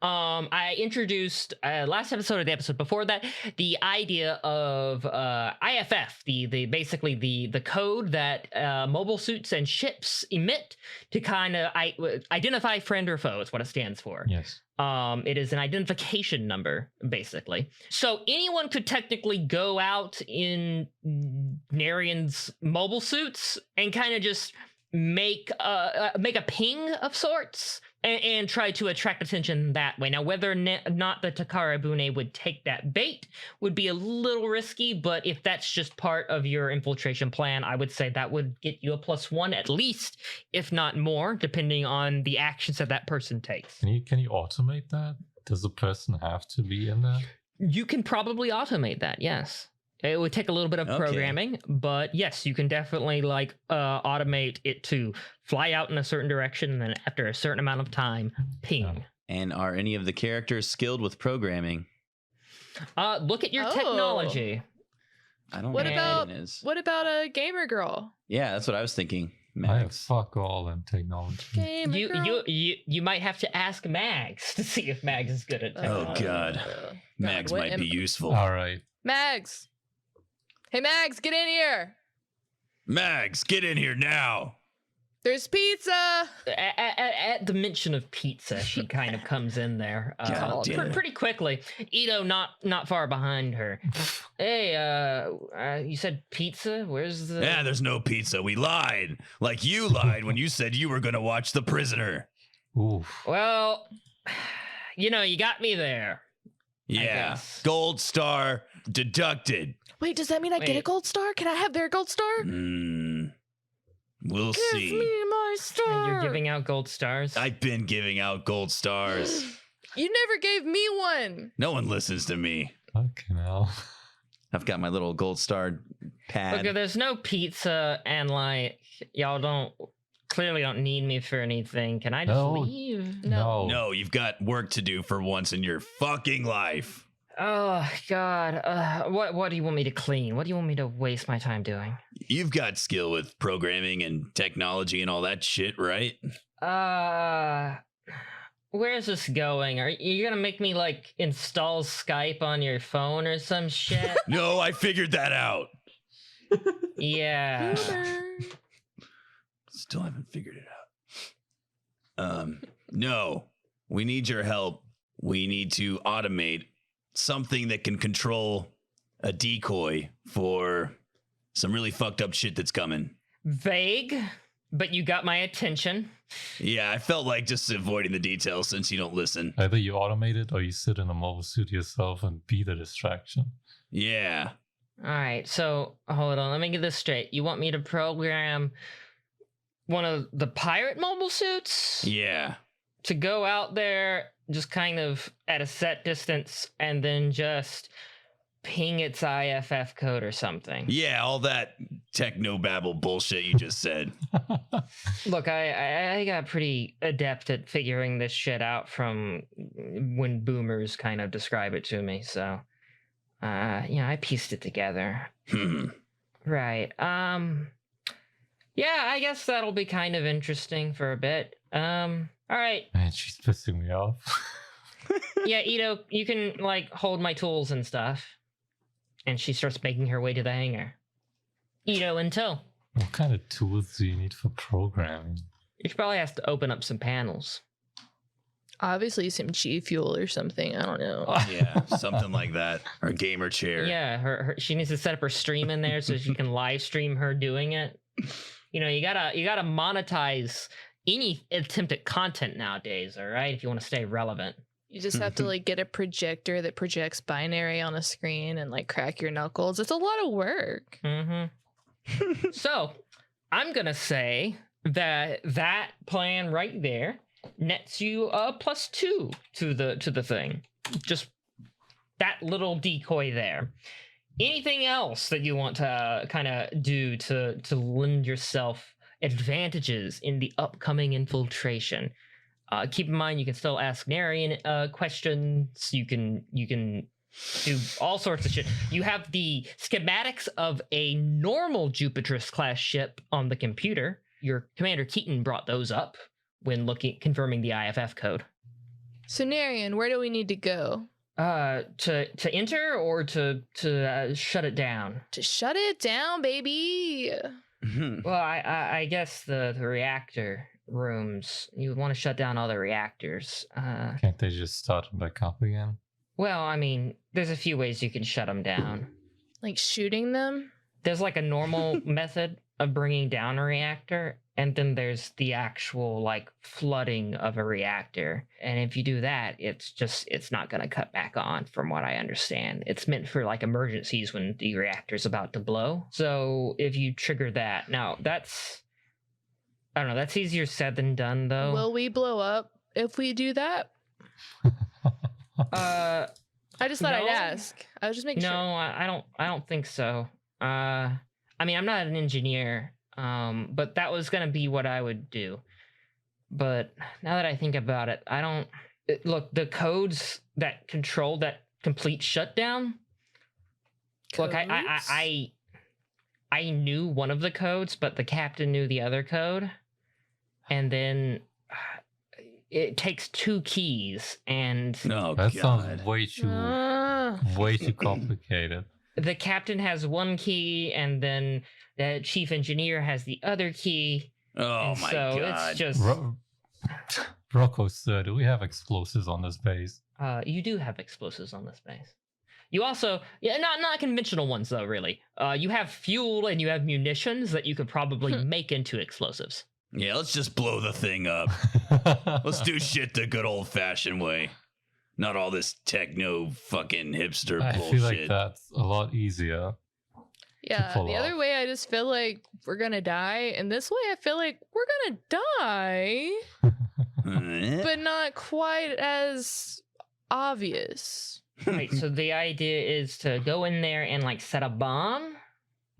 I introduced last episode or the episode before that the idea of IFF, the basically the code that mobile suits and ships emit to kind of identify friend or foe. Is what it stands for. Yes. It is an identification number, basically. So anyone could technically go out in Narian's mobile suits and kind of just make a ping of sorts and try to attract attention that way. Now, whether or not the Takarabune would take that bait would be a little risky, but if that's just part of your infiltration plan, I would say that would get you a +1 at least, if not more, depending on the actions that person takes. Can you automate that? Does the person have to be in there? You can probably automate that, yes. It would take a little bit of programming, but yes, you can definitely like automate it to fly out in a certain direction and then after a certain amount of time, ping. And are any of the characters skilled with programming? Look at your technology. I don't What know about what it is. what about a gamer girl? Yeah, that's what I was thinking. I have Max. fuck all in technology. Gamer girl. You might have to ask Mags to see if Mags is good at Oh technology. god. Mags what might be useful. All right. Mags. Hey, Mags, get in here. Mags, get in here now. There's pizza. At the mention of pizza, she kind of comes in there God damn it. pretty quickly. Ito not far behind her. Hey, you said pizza? Where's the? Yeah, there's no pizza. We lied. Like you lied when you said you were going to watch The Prisoner. Oof. Well, you know, you got me there. Yeah. guess. Gold star deducted. Wait, does that mean I get a Wait. gold star? Can I have their gold star? We'll Give see. me my star. And you're giving out gold stars. I've been giving out gold stars. You never gave me one. No one listens to me. Fucking hell. I've got my little gold star pad. Look, there's no pizza, and like y'all clearly don't need me for anything. Can I just No. leave? No. No, you've got work to do for once in your fucking life. Oh God! What do you want me to clean? What do you want me to waste my time doing? You've got skill with programming and technology and all that shit, right? Where's this going? Are you gonna make me like install Skype on your phone or some shit? No, I figured that out. Yeah. Still haven't figured it out. No, we need your help. We need to automate something that can control a decoy for some really fucked up shit that's coming. Vague, but you got my attention. Yeah, I felt like just avoiding the details since you don't listen. Either you automate it or you sit in a mobile suit yourself and be the distraction. Yeah. All right, so hold on. Let me get this straight. You want me to program one of the pirate mobile suits Yeah. to go out there just kind of at a set distance and then just ping its IFF code or something? Yeah, all that techno-babble bullshit you just said. Look, I got pretty adept at figuring this shit out from when boomers kind of describe it to me, so I pieced it together. Right. Yeah, I guess that'll be kind of interesting for a bit. All right. Man, she's pissing me off. Yeah, Ito, you can, like, hold my tools and stuff. And she starts making her way to the hangar. Ito in tow. What kind of tools do you need for programming? You should probably have to open up some panels. Obviously, some G Fuel or something. I don't know. Yeah, something like that. Or gamer chair. Yeah, she needs to set up her stream in there so she can live stream her doing it. You know, you gotta monetize any attempt at content nowadays, all right? If you want to stay relevant. You just have to like get a projector that projects binary on a screen and like crack your knuckles. It's a lot of work. Mm-hmm. So, I'm gonna say that plan right there nets you a +2 to the thing. Just that little decoy there. Anything else that you want to kind of do to lend yourself advantages in the upcoming infiltration? Keep in mind, you can still ask Narian questions. You can do all sorts of shit. You have the schematics of a normal Jupiterus class ship on the computer. Your Commander Keaton brought those up when confirming the IFF code. So Narian, where do we need to go? To enter or to shut it down? To shut it down, baby. Well, I guess the reactor rooms. You want to shut down all the reactors. Can't they just start them back up again? Well, I mean, there's a few ways you can shut them down. Like shooting them? There's like a normal method of bringing down a reactor, and then there's the actual like flooding of a reactor. And if you do that, it's not going to cut back on, from what I understand. It's meant for like emergencies when the reactor's about to blow. So if you trigger that, now I don't know, that's easier said than done though. Will we blow up if we do that? I just thought I'd ask. I was just making sure. No, I don't think so. I mean, I'm not an engineer, but that was gonna be what I would do. But now that I think about it, look, the codes that control that complete shutdown. Codes? Look, I knew one of the codes, but the captain knew the other code, and then it takes 2 keys, and That sounds way too complicated. the captain has 1 key, and then the chief engineer has the other key. Oh and my so god. it's just Rocco, sir, do we have explosives on this base? you do have explosives on this base. You also, not conventional ones though, really. You have fuel and you have munitions that you could probably make into explosives. Yeah, let's just blow the thing up. Let's do shit the good old fashioned way. Not all this techno fucking hipster I bullshit. feel like that's a lot easier. Yeah, pull the other off. way I just feel like we're gonna die, and this way I feel like we're gonna die, but not quite as obvious. Right, so the idea is to go in there and like set a bomb.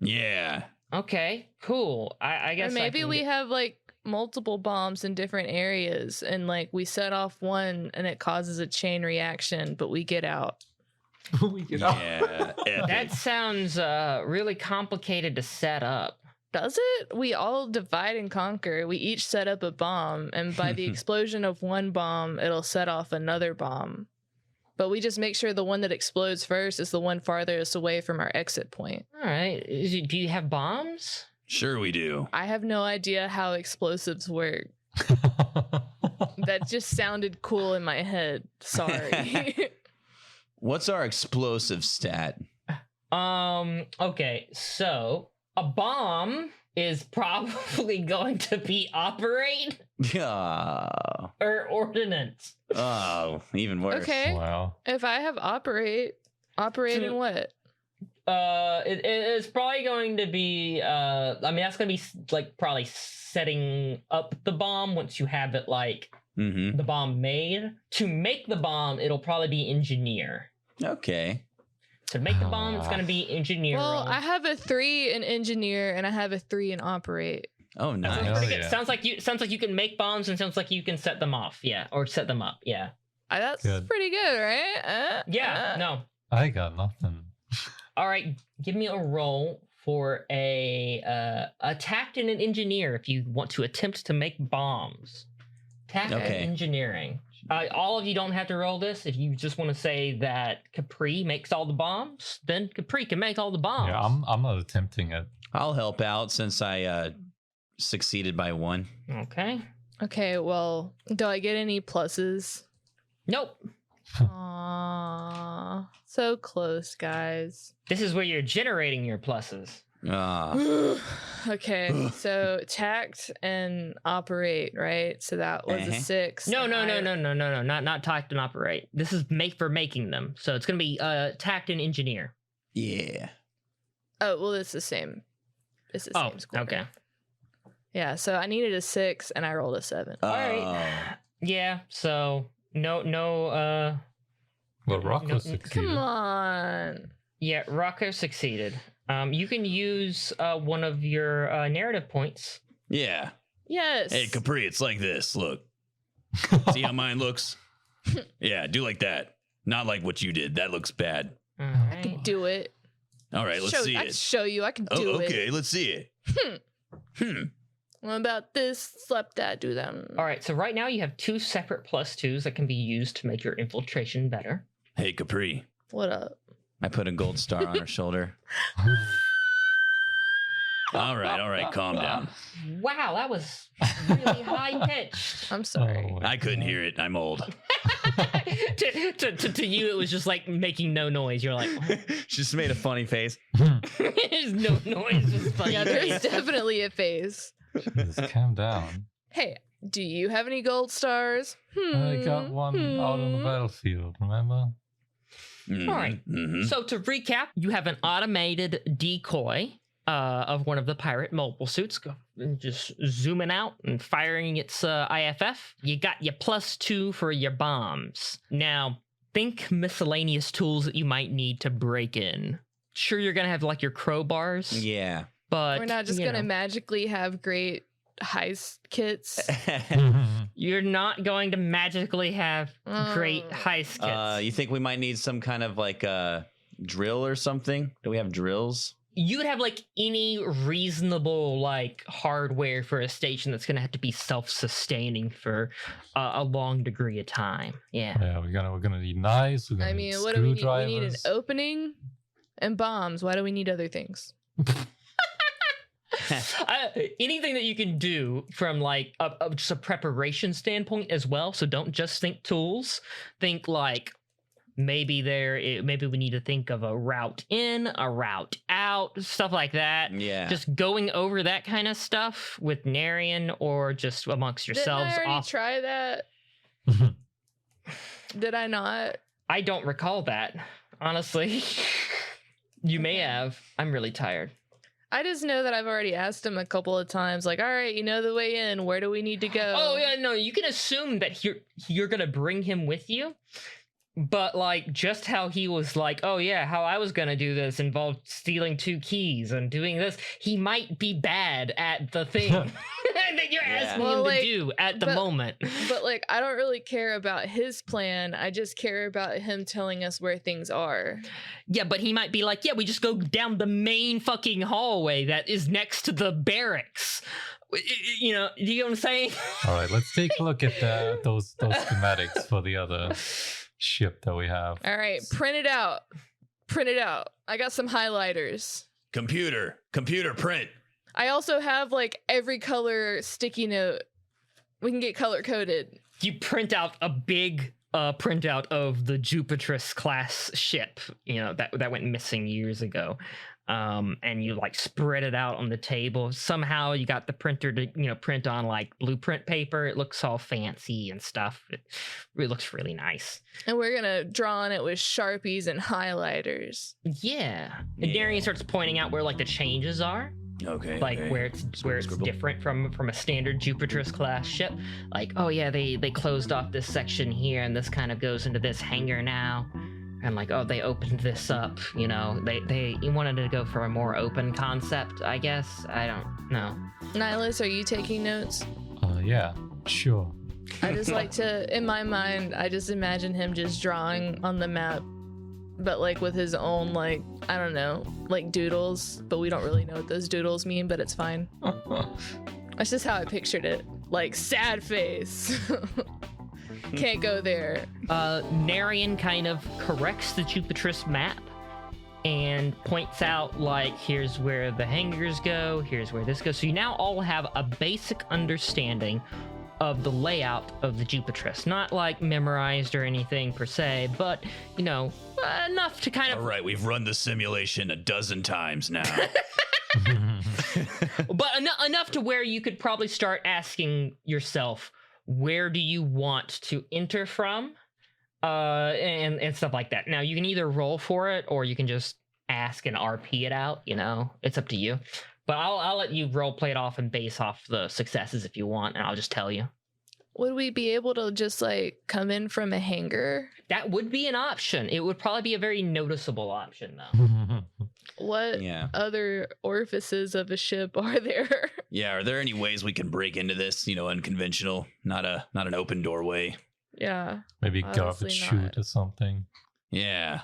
Yeah. Okay, cool. I guess Or maybe I we have like multiple bombs in different areas, and like we set off one and it causes a chain reaction, but we get out. Yeah. Epic. That sounds really complicated to set up. Does it? We all divide and conquer. We each set up a bomb, and by the explosion of one bomb, it'll set off another bomb. But we just make sure the one that explodes first is the one farthest away from our exit point. All right. Do you have bombs? Sure we do. I have no idea how explosives work. That just sounded cool in my head. Sorry. What's our explosive stat? Okay, so a bomb is probably going to be operate Oh, or ordnance. Even worse. Okay. Wow. If I have operate in what? It's probably going to be I mean, that's going to be like probably setting up the bomb once you have it like Mm-hmm. the bomb made. To make the bomb, it'll probably be engineer. Okay. To make the bomb, it's going to be engineer. Well, roll. I have a 3 in engineer and I have a 3 in operate. Oh, Sounds nice. pretty good. yeah. Sounds like you can make bombs, and sounds like you can set them off. Yeah, or set them up. Yeah. That's Good. pretty good, right? Yeah. No. I got nothing. All right, give me a roll for a tact and an engineer if you want to attempt to make bombs. Tact and Okay. engineering. All of you don't have to roll this. If you just want to say that Capri makes all the bombs, then Capri can make all the bombs. Yeah, I'm not attempting it. I'll help out since I succeeded by 1. Okay. Okay, well, do I get any pluses? Nope. Aww, so close, guys. This is where you're generating your pluses. Okay, so tact and operate, right? So that was a 6. No, and I- not tact and operate. This is making them. So it's gonna be tact and engineer. Yeah. Oh, well, it's the same. It's the Oh, same score. okay. Yeah, so I needed a 6 and I rolled a 7. Oh. All right. Yeah. So no. Well, Rocco No, succeeded. Come on. Yeah, Rocco succeeded. You can use one of your narrative points. Yeah. Yes. Hey, Capri, it's like this. Look. See how mine looks? Yeah, do like that. Not like what you did. That looks bad. All I can right. do it. All right, let's see I can it. show you. I can do Oh, it. okay, let's see it. What about this? Slap that, do that. All right. So right now you have 2 separate +2s that can be used to make your infiltration better. Hey, Capri. What up? I put a gold star on her shoulder. All right, calm down. Wow, that was really high pitched. I'm sorry. Oh my I couldn't God. hear it. I'm old. to you, it was just like making no noise. You're like, She just made a funny face. there's no noise. Just funny. Yeah, there's definitely a phase. Just calm down. Hey, do you have any gold stars? I got one out on the battlefield, remember? Mhm, All right. mhm. So to recap, you have an automated decoy of one of the pirate mobile suits, just zooming out and firing its IFF. You got your +2 for your bombs. Now, think miscellaneous tools that you might need to break in. Sure, you're gonna have like your crowbars, Yeah. but We're not just you gonna know, magically have great heist kits. you're not going to magically have great Mm. heist kits. You think we might need some kind of like drill or something? Do we have drills? You would have like any reasonable like hardware for a station that's going to have to be self-sustaining for a long degree of time. Yeah. Yeah, we're gonna need knives. We're gonna I need mean, what do we need? We screwdrivers. need an opening and bombs. Why do we need other things? Anything that you can do from like just a preparation standpoint as well. So don't just think tools. Think like maybe we need to think of a route in, a route out, stuff like that. Yeah. Just going over that kind of stuff with Narian or just amongst yourselves. Didn't I already off. try that? Did I not? I don't recall that, honestly. You may have. I'm really tired. I just know that I've already asked him a couple of times, like, all right, you know the way in. Where do we need to go? Oh yeah, no, you can assume that you're gonna bring him with you. But like just how he was like, oh yeah, how I was gonna do this involved stealing 2 keys and doing this. He might be bad at the thing that you're asking Well, him like, to do at the but- moment. But like, I don't really care about his plan. I just care about him telling us where things are. Yeah, but he might be like, yeah, we just go down the main fucking hallway that is next to the barracks. You know, do you know what I'm saying? All right, let's take a look at those schematics for the other ship that we have. All right, print it out. Print it out. I got some highlighters. Computer print. I also have like every color sticky note. We can get color coded. You print out a big printout of the Jupiterus class ship, you know, that went missing years ago. And you like spread it out on the table. Somehow you got the printer to, you know, print on like blueprint paper. It looks all fancy and stuff. It looks really nice. And we're gonna draw on it with Sharpies and highlighters. Yeah. And Darian starts pointing out where like the changes are. Okay. Like okay. where it's Scribble. different from a standard Jupiterus class ship. Like, oh yeah, they closed off this section here and this kind of goes into this hangar now. And like, oh, they opened this up, you know. They wanted to go for a more open concept, I guess. I don't know. Nihilus, are you taking notes? Yeah, sure. I just like to, in my mind, I just imagine him just drawing on the map but like with his own, like, I don't know, like doodles, but we don't really know what those doodles mean, but it's fine. That's just how I pictured it. Like, sad face. Can't go there. Narian kind of corrects the Jupitris map and points out, like, here's where the hangars go, here's where this goes. So you now all have a basic understanding of the layout of the Jupitris. Not like memorized or anything per se, but, you know, enough to kind of... All right, we've run the simulation a dozen times now. But enough to where you could probably start asking yourself, where do you want to enter from? And stuff like that. Now, you can either roll for it, or you can just ask and RP it out, you know? It's up to you. But I'll let you role play it off and base off the successes if you want, and I'll just tell you. Would we be able to just like come in from a hangar? That would be an option. It would probably be a very noticeable option, though. What Yeah. other orifices of a ship are there? Yeah, are there any ways we can break into this, you know, unconventional, not an open doorway? Yeah. Maybe Obviously garbage chute not. or something. Yeah.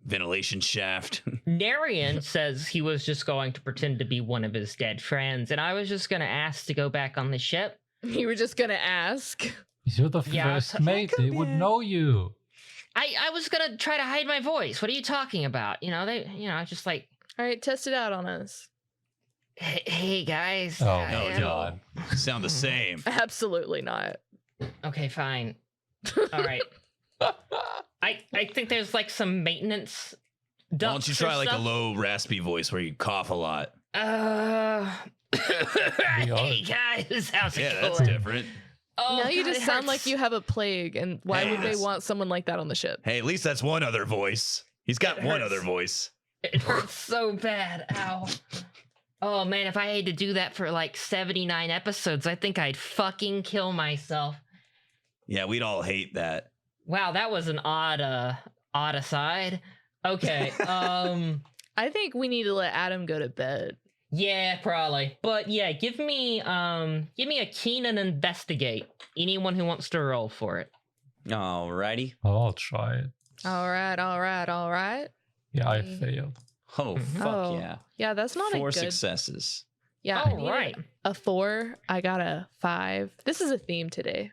Ventilation shaft. Narian says he was just going to pretend to be one of his dead friends, and I was just going to ask to go back on the ship. You were just gonna ask. You're the Yeah, first so- mate. They would know you. I was going to try to hide my voice. What are you talking about? You know, just like, All right, test it out on us. hey guys. Oh, I, no, God. Sound the same. Absolutely not. Okay, fine. All right. I think there's like some maintenance. Why don't you ducts or try like a stuff. low, raspy voice where you cough a lot? Hey guys, how's it Yeah, going? that's different. Oh, now you God, just it sound like hurts. you have a plague, and why Hey, would they that's- want someone like that on the ship? Hey, at least that's one other voice. He's got It one hurts. other voice. It hurts so bad. Ow. Oh man, if I had to do that for like 79 episodes, I think I'd fucking kill myself. Yeah, we'd all hate that. Wow, that was an odd aside. Okay. I think we need to let Adam go to bed. Yeah, probably. But yeah, give me a keen and investigate. Anyone who wants to roll for it. Alrighty. I'll try it. All right, all right, all right. Yeah, I Okay. failed. Oh, fuck Oh, yeah. Yeah, that's not Four a good. successes. Yeah, I All needed right. a 4. I got a 5. This is a theme today.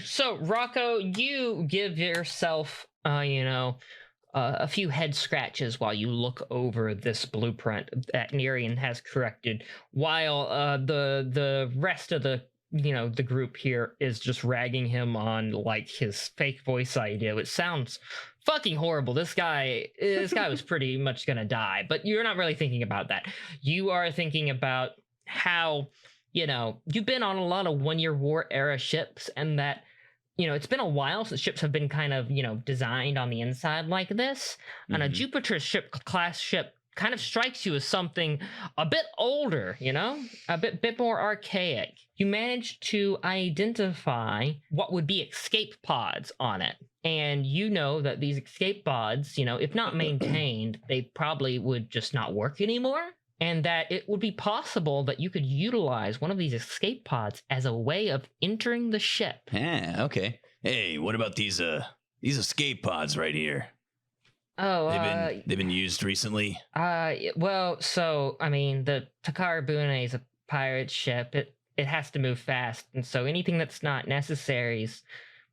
So Rocco, you give yourself a few head scratches while you look over this blueprint that Narian has corrected, while the rest of the group here is just ragging him on like his fake voice idea, which sounds fucking horrible. This guy was pretty much gonna die, but you're not really thinking about that. You are thinking about how, you've been on a lot of one-year war era ships, and that, it's been a while since ships have been kind of, designed on the inside like this. And a Mhm. Jupiter class ship kind of strikes you as something a bit older, a bit more archaic. You managed to identify what would be escape pods on it. And you know that these escape pods, if not maintained, they probably would just not work anymore. And that it would be possible that you could utilize one of these escape pods as a way of entering the ship. Yeah, okay. Hey, what about these escape pods right here? Oh, They've been used recently. well, so I mean, the Takarabune is a pirate ship. It has to move fast, and so anything that's not necessary is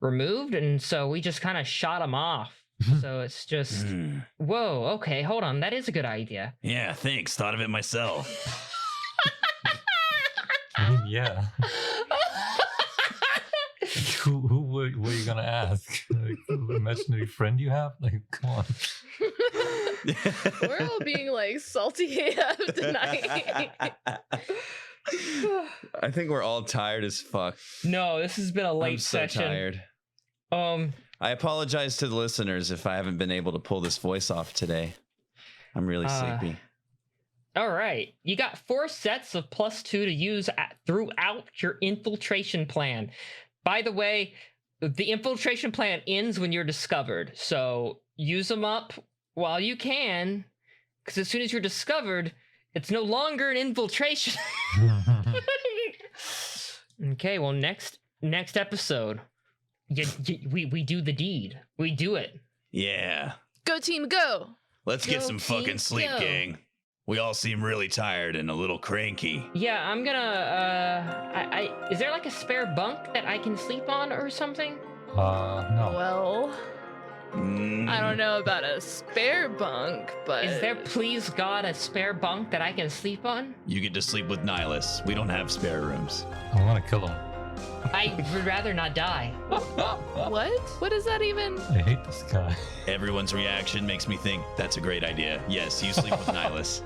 removed. And so we just kind of shot them off. So it's just, Hmm. whoa, okay, hold on, that is a good idea. Yeah, thanks. Thought of it myself. I mean, yeah. Who were you gonna ask? Like, the imaginary friend you have? Like, come on. We're all being like salty AF tonight. I think we're all tired as fuck. No, this has been a late I'm so session. tired. Um, I apologize to the listeners if I haven't been able to pull this voice off today. I'm really sleepy. all right, you got 4 sets of +2 to use throughout your infiltration plan. By the way, the infiltration plan ends when you're discovered, so use them up while you can, because as soon as you're discovered, it's no longer an infiltration. Okay, well, next episode, we do the deed. We do it. Yeah. Go team, go! Let's get Go, some team, fucking sleep, go. gang. We all seem really tired and a little cranky. Yeah, I'm gonna. Is there like a spare bunk that I can sleep on or something? No. Well, Mm. I don't know about a spare bunk, but Is there, please God, a spare bunk that I can sleep on? You get to sleep with Nicolas. We don't have spare rooms. I'm gonna kill him. I would rather not die. What? What is that even? I hate this guy. Everyone's reaction makes me think that's a great idea. Yes, you sleep with Nicolas.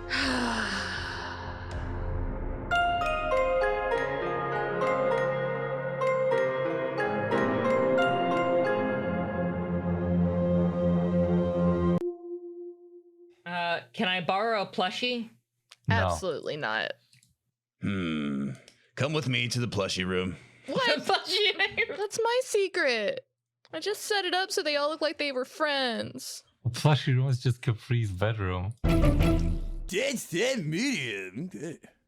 Can I borrow a plushie? No. Absolutely not. Come with me to the plushie room. What? Plushie? That's my secret. I just set it up so they all look like they were friends. The plushie room is just Capri's bedroom. That's that medium.